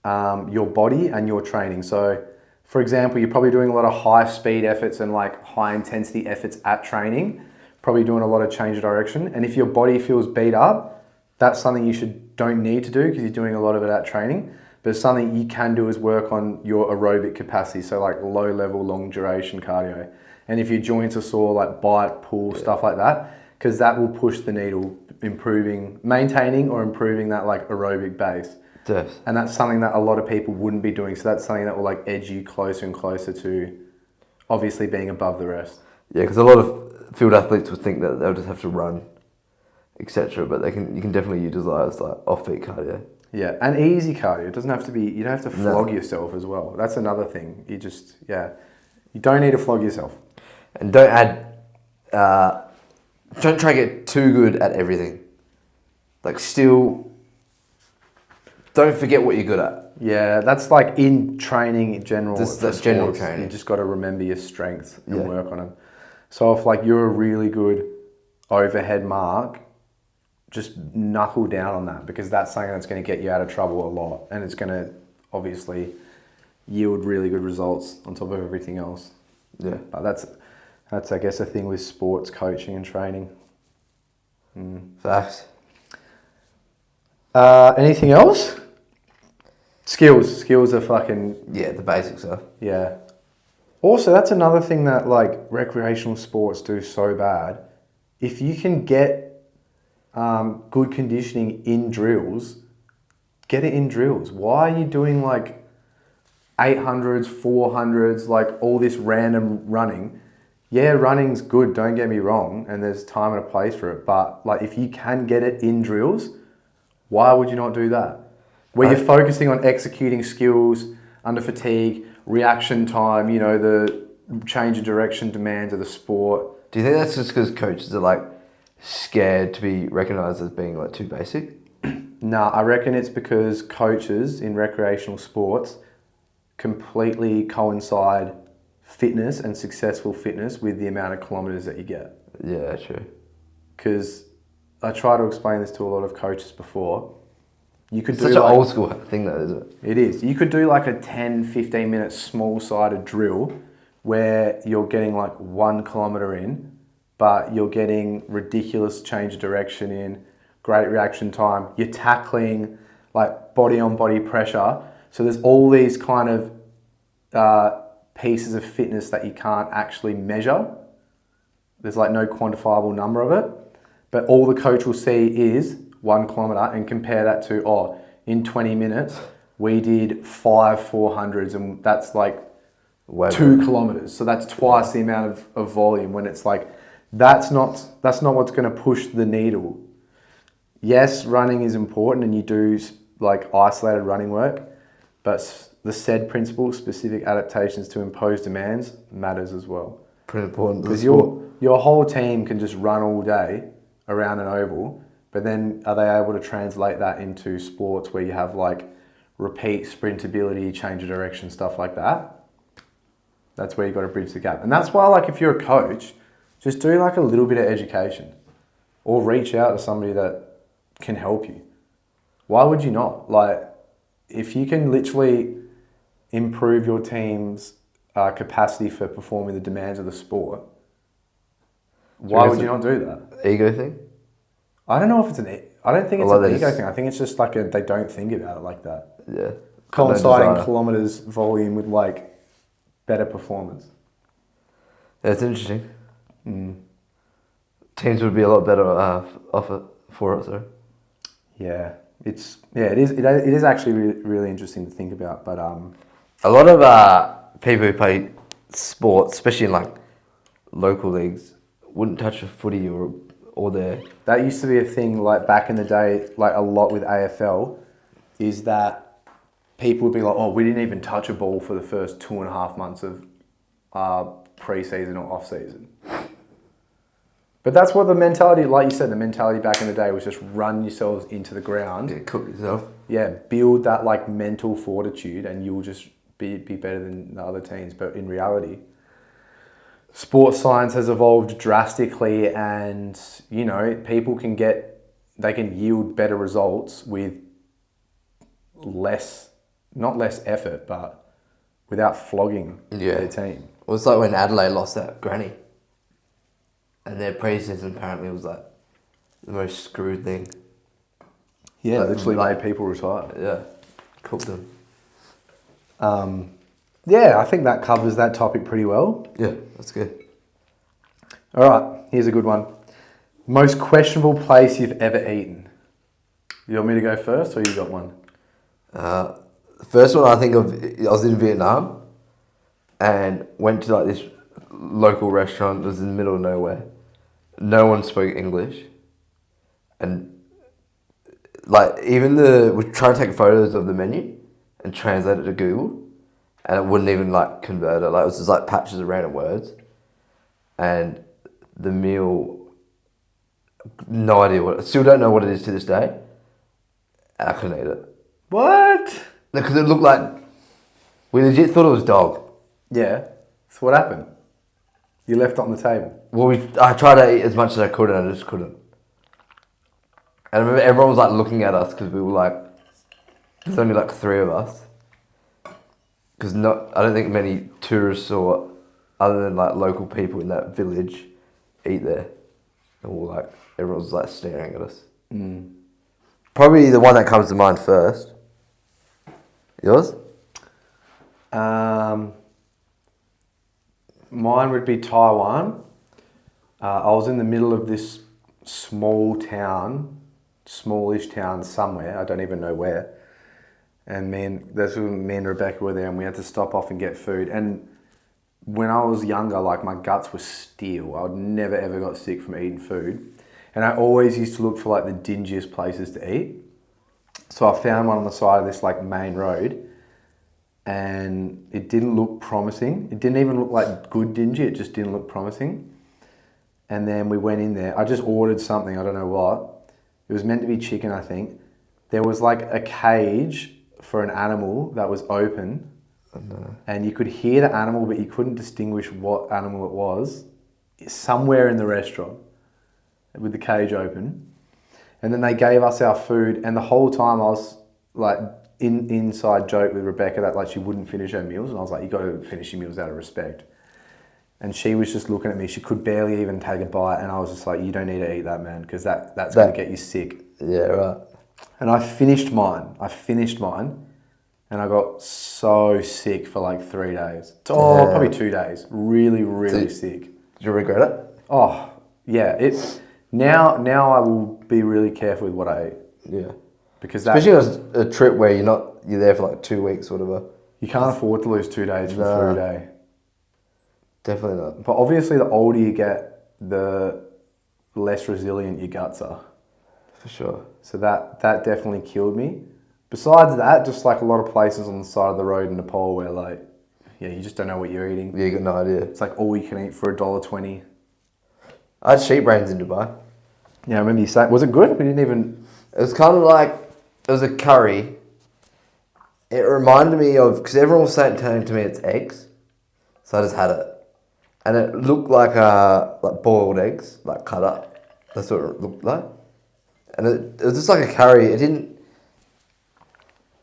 A: your body and your training. So for example, you're probably doing a lot of high speed efforts and like high intensity efforts at training, probably doing a lot of change of direction. And if your body feels beat up, that's something you don't need to do because you're doing a lot of it at training. But something you can do is work on your aerobic capacity. So like low level, long duration cardio. And if your joints are sore, like bike, pull, stuff like that, because that will push the needle, maintaining or improving that like aerobic base.
B: Yes.
A: And that's something that a lot of people wouldn't be doing. So that's something that will like edge you closer and closer to obviously being above the rest.
B: Yeah, because a lot of field athletes would think that they'll just have to run, etc. But you can definitely utilize like off-beat cardio.
A: Yeah, and easy cardio. It doesn't have to be, you don't have to flog yourself as well. That's another thing. You don't need to flog yourself.
B: And don't try to get too good at everything. Like still, don't forget what you're good at.
A: Yeah, that's like in training in general.
B: That's general training.
A: You just got to remember your strengths and work on them. So if like you're a really good overhead mark, just knuckle down on that because that's something that's going to get you out of trouble a lot, and it's going to obviously yield really good results on top of everything else.
B: Yeah,
A: but that's I guess a thing with sports coaching and training.
B: Facts.
A: Anything else? Skills are fucking...
B: Yeah, the basic stuff.
A: Yeah. Also, that's another thing that like recreational sports do so bad. If you can get good conditioning in drills, get it in drills. Why are you doing like 800s, 400s, like all this random running? Yeah, running's good, don't get me wrong, and there's time and a place for it. But like if you can get it in drills, why would you not do that? Where you're focusing on executing skills under fatigue, reaction time, the change of direction demands of the sport.
B: Do you think that's just because coaches are like scared to be recognised as being like too basic?
A: Nah, I reckon it's because coaches in recreational sports completely coincide fitness and successful fitness with the amount of kilometres that you get.
B: Yeah, true.
A: Because I try to explain this to a lot of coaches before. You could
B: It's
A: do
B: such an
A: like,
B: old school thing though, isn't it?
A: It is. You could do like a 10, 15 minute small sided drill where you're getting like 1 kilometre in, but you're getting ridiculous change of direction in, great reaction time. You're tackling like body on body pressure. So there's all these kind of pieces of fitness that you can't actually measure. There's like no quantifiable number of it, but all the coach will see is 1 kilometre and compare that to, in 20 minutes, we did 5 400s and that's like 2 kilometres. So that's twice the amount of volume when it's like That's not what's going to push the needle. Yes, running is important and you do like isolated running work, but the said principle, specific adaptations to impose demands, matters as well.
B: Pretty important.
A: Because your whole team can just run all day around an oval, but then are they able to translate that into sports where you have like repeat sprintability, change of direction, stuff like that? That's where you got to bridge the gap. And that's why, like, if you're a coach, just do like a little bit of education or reach out to somebody that can help you. Why would you not? Like, if you can literally improve your team's capacity for performing the demands of the sport, why would you not do that?
B: Ego thing?
A: I don't know if I don't think it's an ego thing. I think it's just like they don't think about it like that.
B: Yeah.
A: Coinciding kilometers volume with like better performance.
B: That's interesting. Teams would be a lot better off it for it, though.
A: Yeah, it is actually really interesting to think about. But
B: a lot of people who play sports, especially in like local leagues, wouldn't touch a footy or their.
A: That used to be a thing like back in the day, like a lot with AFL, is that people would be like, oh, we didn't even touch a ball for the first 2.5 months of pre-season or off-season. But that's what the mentality, like you said, the mentality back in the day was just run yourselves into the ground.
B: Yeah, cook yourself.
A: Yeah, build that like mental fortitude and you'll just be better than the other teams. But in reality, sports science has evolved drastically and, you know, people can yield better results with not less effort, but without flogging their team.
B: Well, it's like when Adelaide lost that granny. And their pre-season apparently was like the most screwed thing.
A: Yeah, literally made people retire.
B: Yeah, cooked them.
A: Yeah, I think that covers that topic pretty well.
B: Yeah, that's good.
A: All right, here's a good one. Most questionable place you've ever eaten. You want me to go first or you got one?
B: The first one I think of, I was in Vietnam and went to like this local restaurant. It was in the middle of nowhere. No one spoke English. And like we tried to take photos of the menu and translate it to Google and it wouldn't even like convert it. Like it was just like patches of random words. And the meal, no idea still don't know what it is to this day. And I couldn't eat it.
A: What?
B: Because it looked like, we legit thought it was dog.
A: Yeah. So what happened? You left it on the table?
B: Well, I tried to eat as much as I could and I just couldn't. And I remember everyone was like looking at us because we were like, there's only like 3 of us. Because I don't think many tourists or other than like local people in that village eat there. And everyone was like staring at us. Probably the one that comes to mind first. Yours?
A: Mine would be Taiwan. I was in the middle of this smallish town somewhere. I don't even know where. And me and Rebecca were there and we had to stop off and get food. And when I was younger, like my guts were steel. I never ever got sick from eating food. And I always used to look for like the dingiest places to eat. So I found one on the side of this like main road and it didn't look promising. It didn't even look like good dingy. It just didn't look promising. And then we went in there. I just ordered something. I don't know what. It was meant to be chicken, I think. There was like a cage for an animal that was open. Oh, no. And you could hear the animal, but you couldn't distinguish what animal it was. Somewhere in the restaurant with the cage open. And then they gave us our food. And the whole time I was like inside joke with Rebecca that like she wouldn't finish her meals. And I was like, you got to finish your meals out of respect. And she was just looking at me. She could barely even take a bite. And I was just like, you don't need to eat that, man, because that's going to get you sick.
B: Yeah, right.
A: And I finished mine. And I got so sick for like 3 days. Probably 2 days. Really, really sick.
B: Did you regret it?
A: Oh, yeah. Now I will be really careful with what I eat.
B: Yeah.
A: Because
B: especially on a trip where you're there for like 2 weeks or whatever.
A: You can't afford to lose 2 days for food, eh?
B: Definitely not.
A: But obviously the older you get, the less resilient your guts are.
B: For sure.
A: So that definitely killed me. Besides that, just like a lot of places on the side of the road in Nepal where like, yeah, you just don't know what you're eating.
B: Yeah, you got no idea.
A: It's like all you can eat for $1.20.
B: I had sheep brains in Dubai.
A: Yeah, I remember you saying, was it good? We didn't even...
B: It was kind of like, it was a curry. It reminded me of, because everyone was saying to me it's eggs. So I just had it. And it looked like boiled eggs, like cut up. That's what it looked like. And it was just like a curry.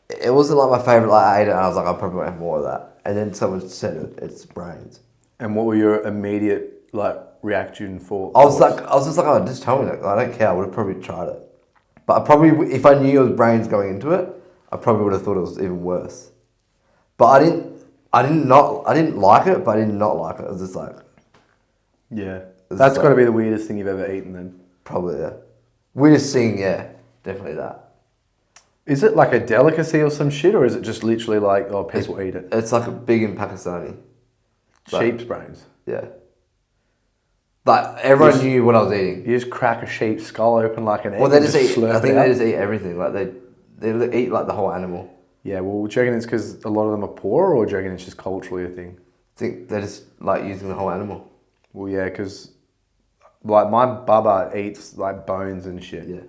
B: It wasn't like my favourite, like I ate it and I was like, I'll probably want to have more of that. And then someone said it's brains.
A: And what were your immediate like reaction for?
B: I was just like, oh, just tell me that. I don't care. I would have probably tried it. But I probably, if I knew it was brains going into it, I probably would have thought it was even worse. But I didn't like it, but I did not like it. It was just like...
A: Yeah. That's got to be the weirdest thing you've ever eaten then.
B: Probably, yeah. Weirdest thing, yeah. Definitely that.
A: Is it like a delicacy or some shit, or is it just literally like, oh, people eat it?
B: It's like a big in Pakistani.
A: Sheep's brains?
B: Yeah. Like, everyone knew what I was eating.
A: You just crack a sheep's skull open like an egg.
B: Well, they just eat...
A: slurp
B: I think
A: it out?
B: they just eat everything. Like, they eat like the whole animal.
A: Yeah, well, do you reckon it's because a lot of them are poor, or do you reckon it's just culturally a thing?
B: I think they're just like using the whole animal.
A: Well, yeah, because like my baba eats like bones and shit.
B: Yeah.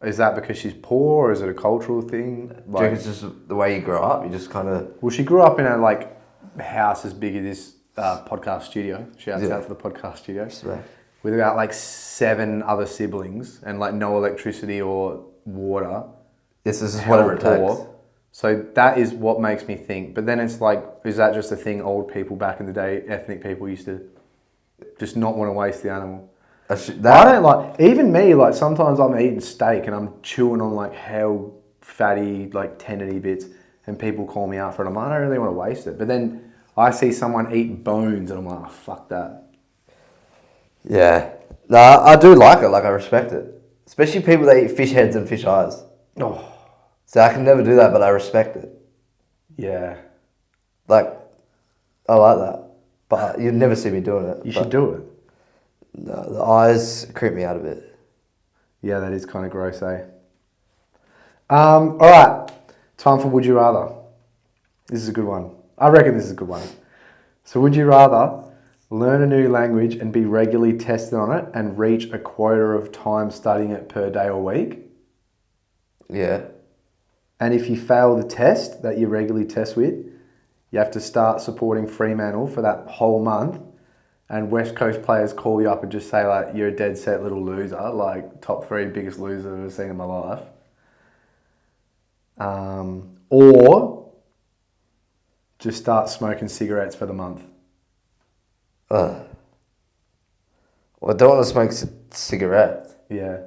A: Is that because she's poor, or is it a cultural thing?
B: Do you reckon it's just the way you grow up? You just kind of...
A: Well, she grew up in a like house as big as this podcast studio. Shouts out for the podcast studio.
B: Right.
A: With about like 7 other siblings and like no electricity or water.
B: Yes, this is whatever it takes.
A: So that is what makes me think. But then it's like, is that just a thing old people back in the day, ethnic people used to just not want to waste the animal? I don't like, even me, like sometimes I'm eating steak and I'm chewing on like how fatty, like tendony bits, and people call me out for it. I'm like, I don't really want to waste it. But then I see someone eat bones and I'm like, oh, fuck that.
B: Yeah. No, I do like it. Like, I respect it. Especially people that eat fish heads and fish eyes.
A: Oh.
B: So I can never do that, but I respect it.
A: Yeah.
B: Like, I like that. But you'd never see me doing it.
A: You should do it.
B: No, the eyes creep me out a bit.
A: Yeah, that is kind of gross, eh? All right. Time for Would You Rather. This is a good one. I reckon this is a good one. So would you rather learn a new language and be regularly tested on it and reach a quota of time studying it per day or week?
B: Yeah.
A: And if you fail the test that you regularly test with, you have to start supporting Fremantle for that whole month, and West Coast players call you up and just say like, you're a dead set little loser, like top 3 biggest loser I've ever seen in my life. Or just start smoking cigarettes for the month.
B: Well, I don't want to smoke cigarettes.
A: Yeah.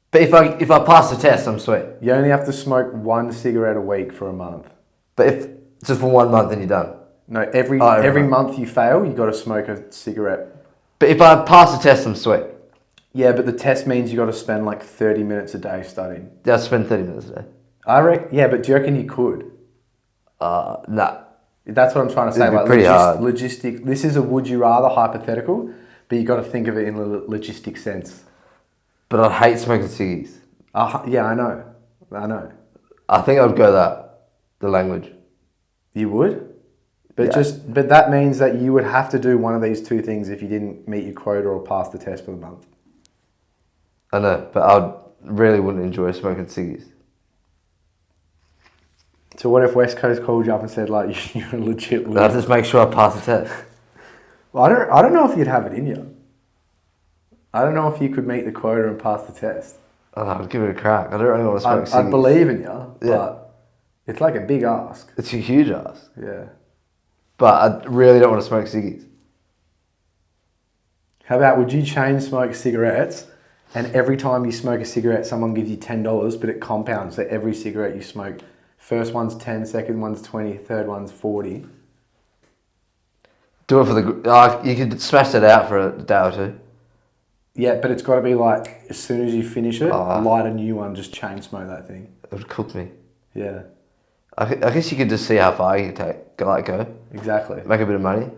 B: But if I pass the test, I'm sweet.
A: You only have to smoke 1 cigarette a week for a month.
B: But if just for 1 month, then you're done.
A: No, every month you fail, you got to smoke a cigarette.
B: But if I pass the test, I'm sweet.
A: Yeah, but the test means you got to spend like 30 minutes a day studying.
B: Yeah, I spend 30 minutes a day.
A: I reckon. Yeah, but do you reckon you could?
B: Nah.
A: That's what I'm trying to say.
B: It'd be
A: like
B: pretty hard.
A: Logistic. This is a would you rather hypothetical, but you got to think of it in a logistic sense.
B: But I hate smoking ciggies.
A: Yeah, I know.
B: I think I would go the language.
A: You would? But
B: Yeah.
A: but that means that you would have to do one of these 2 things if you didn't meet your quota or pass the test for the month.
B: I know, but I really wouldn't enjoy smoking ciggies.
A: So what if West Coast called you up and said like you're a legit loser?
B: I'll just make sure I pass the test.
A: Well, I don't know if you'd have it in you. I don't know if you could meet the quota and pass the test.
B: Oh, I'd give it a crack. I don't really want to smoke ciggies.
A: I believe in you, but
B: Yeah.
A: it's like a big ask.
B: It's a huge ask.
A: Yeah.
B: But I really don't want to smoke ciggies.
A: How about, would you chain smoke cigarettes, and every time you smoke a cigarette, someone gives you $10, but it compounds. So every cigarette you smoke, first one's 10, second one's 20, third one's 40.
B: Do it for the... you could smash that out for a day or 2.
A: Yeah, but it's got to be like, as soon as you finish it, light a new one, just chain smoke that thing.
B: It would cook me.
A: Yeah.
B: I guess you could just see how far you can go.
A: Exactly.
B: Make a bit of money.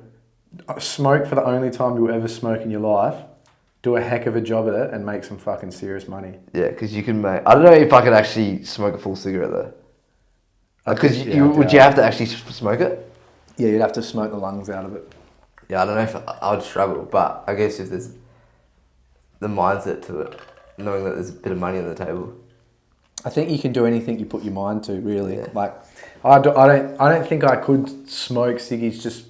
A: Smoke for the only time you'll ever smoke in your life, do a heck of a job at it and make some fucking serious money.
B: Yeah, because you can make... I don't know if I could actually smoke a full cigarette though. Because would you have to actually smoke it?
A: Yeah, you'd have to smoke the lungs out of it.
B: Yeah, I don't know if I would struggle, but I guess if there's the mindset to it, knowing that there's a bit of money on the table.
A: I think you can do anything you put your mind to, really. Yeah. Like, I don't think I could smoke ciggies just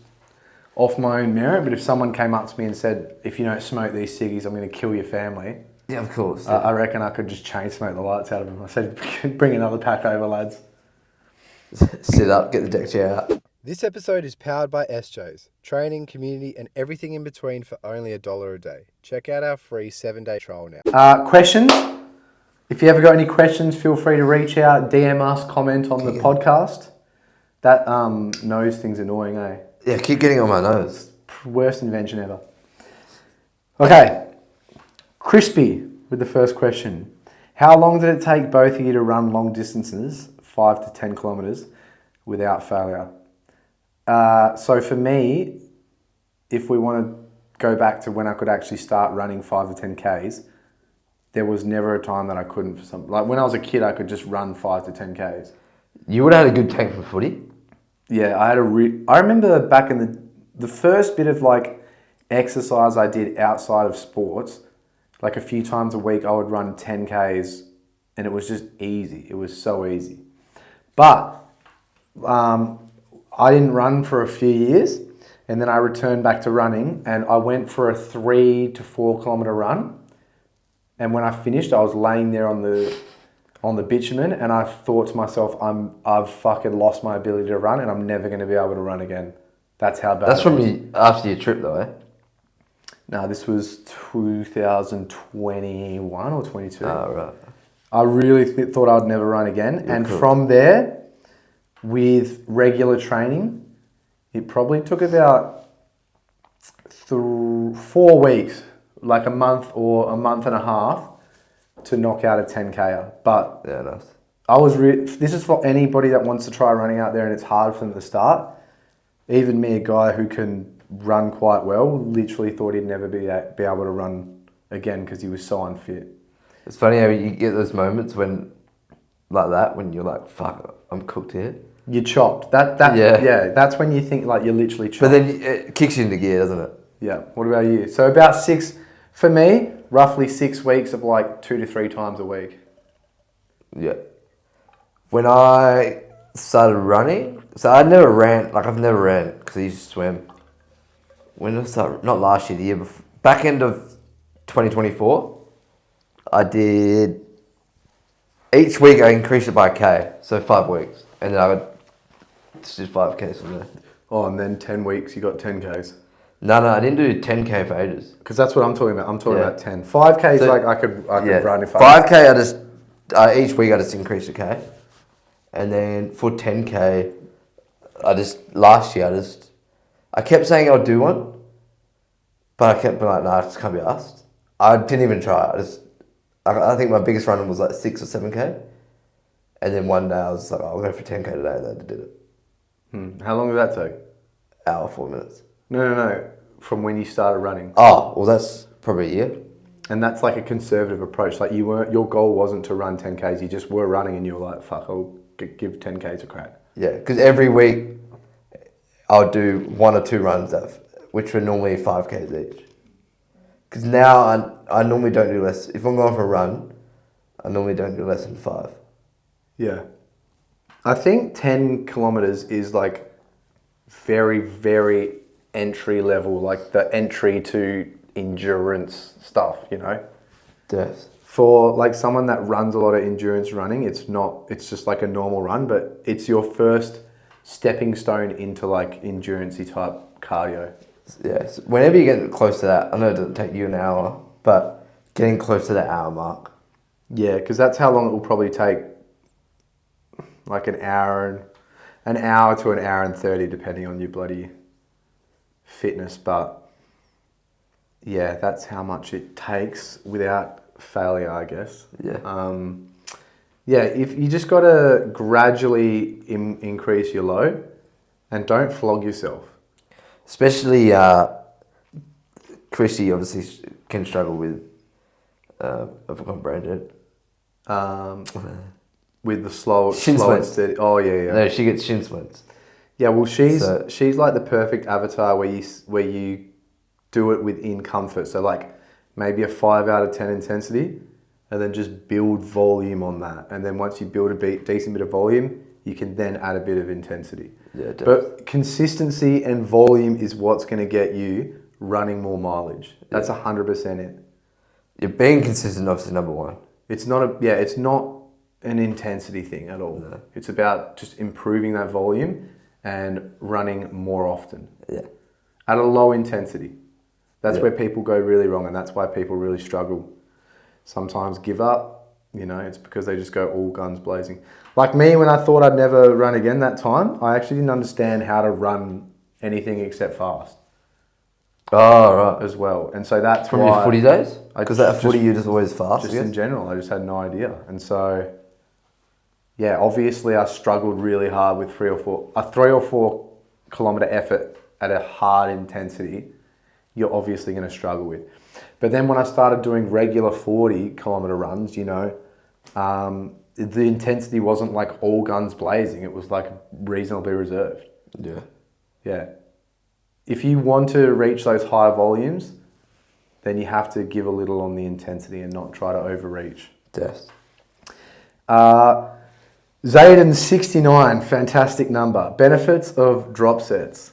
A: off my own merit, but if someone came up to me and said, if you don't smoke these ciggies, I'm going to kill your family.
B: Yeah, of course. Yeah.
A: I reckon I could just chain smoke the lights out of them. I said, bring another pack over, lads.
B: Sit up, get the deck chair out.
D: This episode is powered by SJ's, training, community, and everything in between for only $1 a day. Check out our free 7-day trial now.
A: Questions? If you ever got any questions, feel free to reach out, DM us, comment on the podcast. That nose thing's annoying, eh?
B: Yeah, keep getting on my nose.
A: Worst invention ever. Okay. Krispy with the first question. How long did it take both of you to run long distances, 5 to 10 kilometres, without failure? So for me, if we want to go back to when I could actually start running 5 to 10 Ks, there was never a time that I couldn't for some... Like when I was a kid, I could just run 5 to 10 Ks.
B: You would have had a good tank for footy.
A: Yeah, I remember back in the first bit of like exercise I did outside of sports, like a few times a week I would run 10 Ks and it was just easy. It was so easy. But I didn't run for a few years and then I returned back to running and I went for a 3 to 4 kilometre run. And when I finished, I was laying there on the bitumen and I thought to myself, I've fucking lost my ability to run and I'm never going to be able to run again. That's how bad.
B: That's from after your trip though, eh?
A: No, this was 2021 or 22.
B: Oh, right.
A: I really thought I'd never run again.
B: You're
A: and
B: cool.
A: From there, with regular training, it probably took about 4 weeks, like a month or a month and a half to knock out a 10K. But
B: yeah, nice.
A: This is for anybody that wants to try running out there and it's hard for them to start. Even me, a guy who can run quite well, literally thought he'd never be able to run again because he was so unfit.
B: It's funny how you get those moments when you're like, fuck, I'm cooked here.
A: You're chopped. Yeah, that's when you think like you're literally chopped.
B: But then it kicks you into gear, doesn't it?
A: Yeah. What about you? So about for me, roughly 6 weeks of like 2 to 3 times a week.
B: Yeah. When I started running, so I've never ran because I used to swim. When did I start? Not last year, the year before. Back end of 2024, I did... Each week I increased it by a K, so 5 weeks. And then I would just do 5Ks from there.
A: Oh, and then 10 weeks you got 10Ks.
B: No, I didn't do 10K for ages.
A: Because that's what I'm talking about. I'm talking about 10. 5Ks, so, like I could run if
B: 5K, each week I just increased a K. And then for 10K, last year I kept saying I'd do one. But I kept being like, nah, I just can't be asked. I didn't even try. I think my biggest run was like 6 or 7K. And then one day I was like, I'll go for 10K today, and then I did it.
A: How long did that take?
B: Hour, 4 minutes.
A: No. From when you started running.
B: Oh, well that's probably a year.
A: And that's like a conservative approach. Like your goal wasn't to run 10Ks, you just were running and you were like, fuck, I'll give 10Ks a crack.
B: Yeah, because every week I'll do 1 or 2 runs, which were normally 5Ks each. Because now I normally don't do less. If I'm going for a run, I normally don't do less than 5.
A: Yeah. I think 10 kilometers is like very, very entry level, like the entry to endurance stuff, you know?
B: Yes.
A: For like someone that runs a lot of endurance running, it's just like a normal run, but it's your first stepping stone into like endurance-y type cardio.
B: Yes. Whenever you get close to that, I know it doesn't take you an hour, but getting close to that hour mark.
A: Yeah, because that's how long it will probably take. Like an hour to an hour and 30, depending on your bloody fitness. But yeah, that's how much it takes without failure, I guess.
B: Yeah.
A: If you just got to gradually increase your load and don't flog yourself.
B: Especially Chrissy obviously can struggle with. I've forgotten branded.
A: With the slow
B: Shin
A: and
B: splints.
A: steady. Oh yeah.
B: No, she gets shin splints.
A: Yeah, well, she's
B: So-
A: like the perfect avatar where you do it within comfort. So like maybe a 5 out of 10 intensity, and then just build volume on that. And then once you build a decent bit of volume, you can then add a bit of intensity.
B: Yeah, it does.
A: But consistency and volume is what's going to get you running more mileage. That's 100% it.
B: Yeah, being consistent, obviously, number one.
A: It's not an intensity thing at all.
B: No.
A: It's about just improving that volume and running more often.
B: Yeah.
A: At a low intensity. That's
B: Yeah.
A: where people go really wrong, and that's why people really struggle. Sometimes give up, it's because they just go all guns blazing. Like me, when I thought I'd never run again that time, I actually didn't understand how to run anything except fast
B: Oh, right.
A: as well. And so that's
B: From
A: why
B: your footy days? Because at
A: just-
B: footy, you're just always fast,
A: just
B: I guess?
A: in general, I just had no idea. And so, yeah, obviously I struggled really hard with 3 or 4 kilometer effort at a hard intensity. You're obviously going to struggle with. But then when I started doing regular 40 kilometer runs, the intensity wasn't like all guns blazing. It was like reasonably reserved.
B: Yeah.
A: Yeah. If you want to reach those high volumes, then you have to give a little on the intensity and not try to overreach.
B: Yes.
A: Zayden 69, fantastic number. Benefits of drop sets.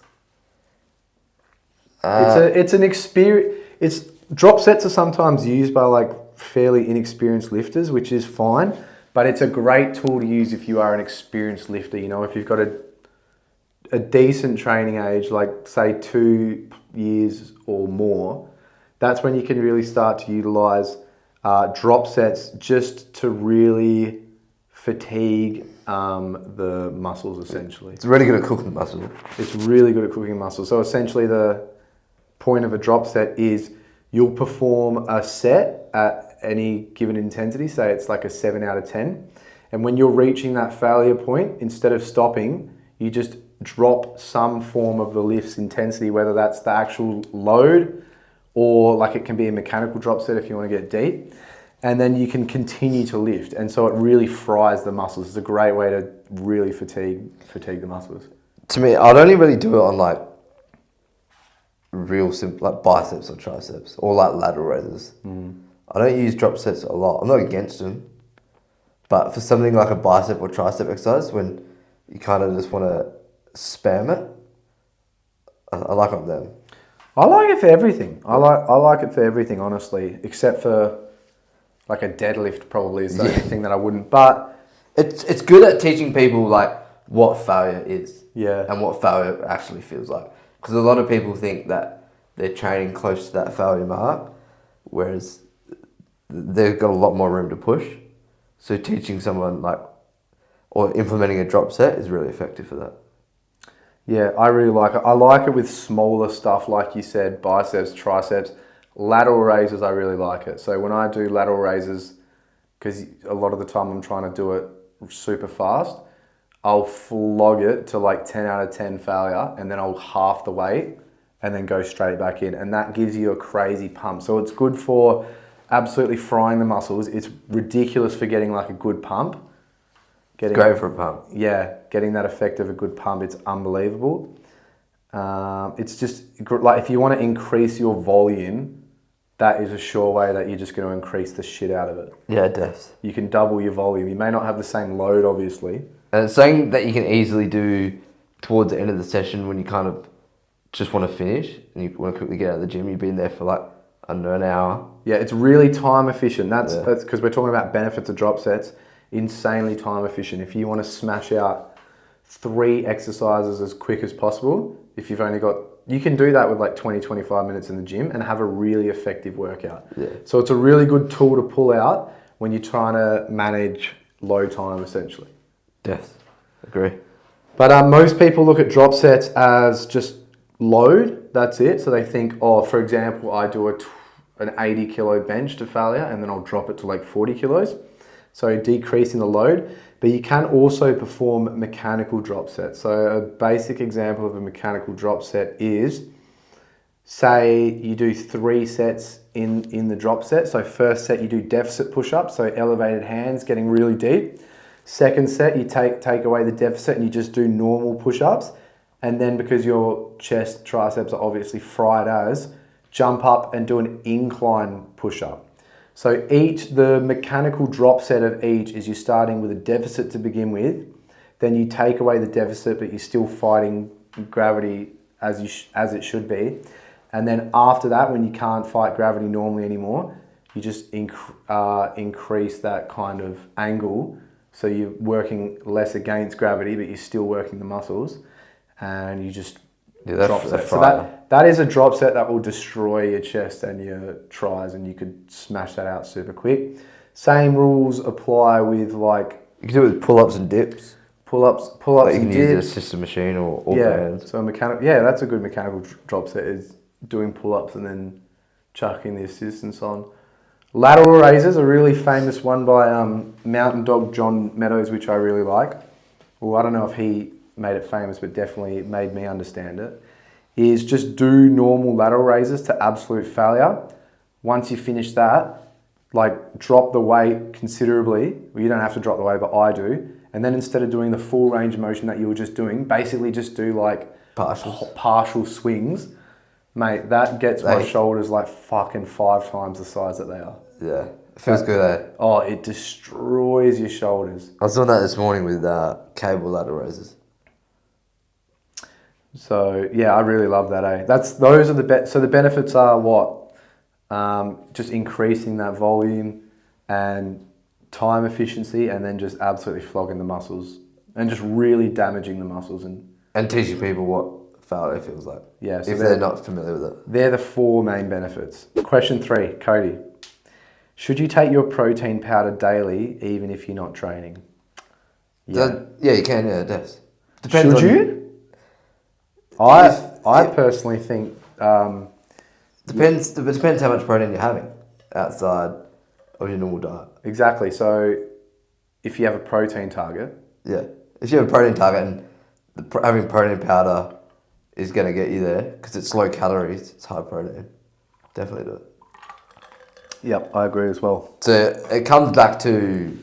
A: It's an experience. Drop sets are sometimes used by like fairly inexperienced lifters, which is fine, but it's a great tool to use if you are an experienced lifter. If you've got a decent training age, like say 2 years or more, that's when you can really start to utilize drop sets just to really fatigue the muscles essentially.
B: It's really good at cooking muscle.
A: It's really good at cooking muscle. So essentially the point of a drop set is you'll perform a set at any given intensity, say it's like a 7 out of 10. And when you're reaching that failure point, instead of stopping, you just drop some form of the lift's intensity, whether that's the actual load or like it can be a mechanical drop set if you want to get deep. And then you can continue to lift. And so it really fries the muscles. It's a great way to really fatigue the muscles.
B: To me, I'd only really do it on like real simple, like biceps or triceps or like lateral raises. I don't use drop sets a lot. I'm not against them. But for something like a bicep or tricep exercise, when you kind of just want to spam it, I like on them.
A: I like it for everything. I like it for everything, honestly, except for like a deadlift probably is the only thing that I wouldn't. But
B: it's good at teaching people like what failure is.
A: Yeah.
B: And what failure actually feels like. Because a lot of people think that they're training close to that failure mark, whereas they've got a lot more room to push. So teaching someone or implementing a drop set is really effective for that.
A: yeah, I really like it. I like it with smaller stuff, like you said, biceps, triceps, lateral raises. I really like it. So when I do lateral raises, because a lot of the time I'm trying to do it super fast, I'll flog it to like 10 out of 10 failure, and then I'll half the weight and then go straight back in. And that gives you a crazy pump. So it's good for absolutely frying the muscles. It's ridiculous for getting like a good pump.
B: Go for a pump.
A: Yeah, getting that effect of a good pump, it's unbelievable. It's just like if you want to increase your volume, that is a sure way that you're just going to increase the shit out of it.
B: Yeah, it does.
A: You can double your volume. You may not have the same load, obviously.
B: And it's something that you can easily do towards the end of the session when you kind of just want to finish and you want to quickly get out of the gym. You've been there for like under an hour.
A: Yeah, it's really time efficient. That's because we're talking about benefits of drop sets. Insanely time efficient. If you want to smash out 3 exercises as quick as possible, if you've only got, you can do that with like 20, 25 minutes in the gym and have a really effective workout.
B: Yeah.
A: So it's a really good tool to pull out when you're trying to manage low time, essentially.
B: Yes, agree.
A: But most people look at drop sets as just load, that's it. So they think, for example, I do an 80 kilo bench to failure and then I'll drop it to like 40 kilos. So decreasing the load, but you can also perform mechanical drop sets. So a basic example of a mechanical drop set is say you do 3 sets in the drop set. So first set you do deficit push-ups, so elevated hands, getting really deep. Second set you take away the deficit and you just do normal push-ups. And then because your chest, triceps are obviously fried as, jump up and do an incline push-up. So the mechanical drop set of each is you're starting with a deficit to begin with, then you take away the deficit but you're still fighting gravity as it should be. And then after that, when you can't fight gravity normally anymore, you just increase that kind of angle. So you're working less against gravity, but you're still working the muscles, and you just drop set. So that is a drop set that will destroy your chest and your tries, and you could smash that out super quick. Same rules apply with like...
B: You can do it with pull-ups and dips.
A: Pull-ups
B: Like you
A: and
B: can use
A: dips.
B: a system machine or bands.
A: So that's a good mechanical drop set, is doing pull-ups and then chucking the assistance on. Lateral raises, a really famous one by Mountain Dog John Meadows, which I really like. Well, I don't know if he made it famous, but definitely made me understand it. Is just do normal lateral raises to absolute failure. Once you finish that, like drop the weight considerably. Well, you don't have to drop the weight, but I do. And then instead of doing the full range of motion that you were just doing, basically just do like partial swings. Mate, that gets my shoulders like fucking 5 times the size that they are.
B: Yeah, it feels good, eh?
A: Oh, it destroys your shoulders.
B: I was doing that this morning with cable lateral raises.
A: So yeah, I really love that, eh? Those are so the benefits are what? Just increasing that volume and time efficiency, and then just absolutely flogging the muscles and just really damaging the muscles
B: and teaching people what failure feels like.
A: Yeah, so
B: if they're not familiar with it.
A: They're the 4 main benefits. Question 3, Kohdi. Should you take your protein powder daily, even if you're not training?
B: Yeah, you can. Yeah, it does.
A: Should you? I personally think
B: depends how much protein you're having outside of your normal diet.
A: Exactly. So if you have a protein target,
B: if you have a protein target and having protein powder is going to get you there because it's low calories, it's high protein, definitely do it.
A: Yep, I agree as well.
B: So it comes back to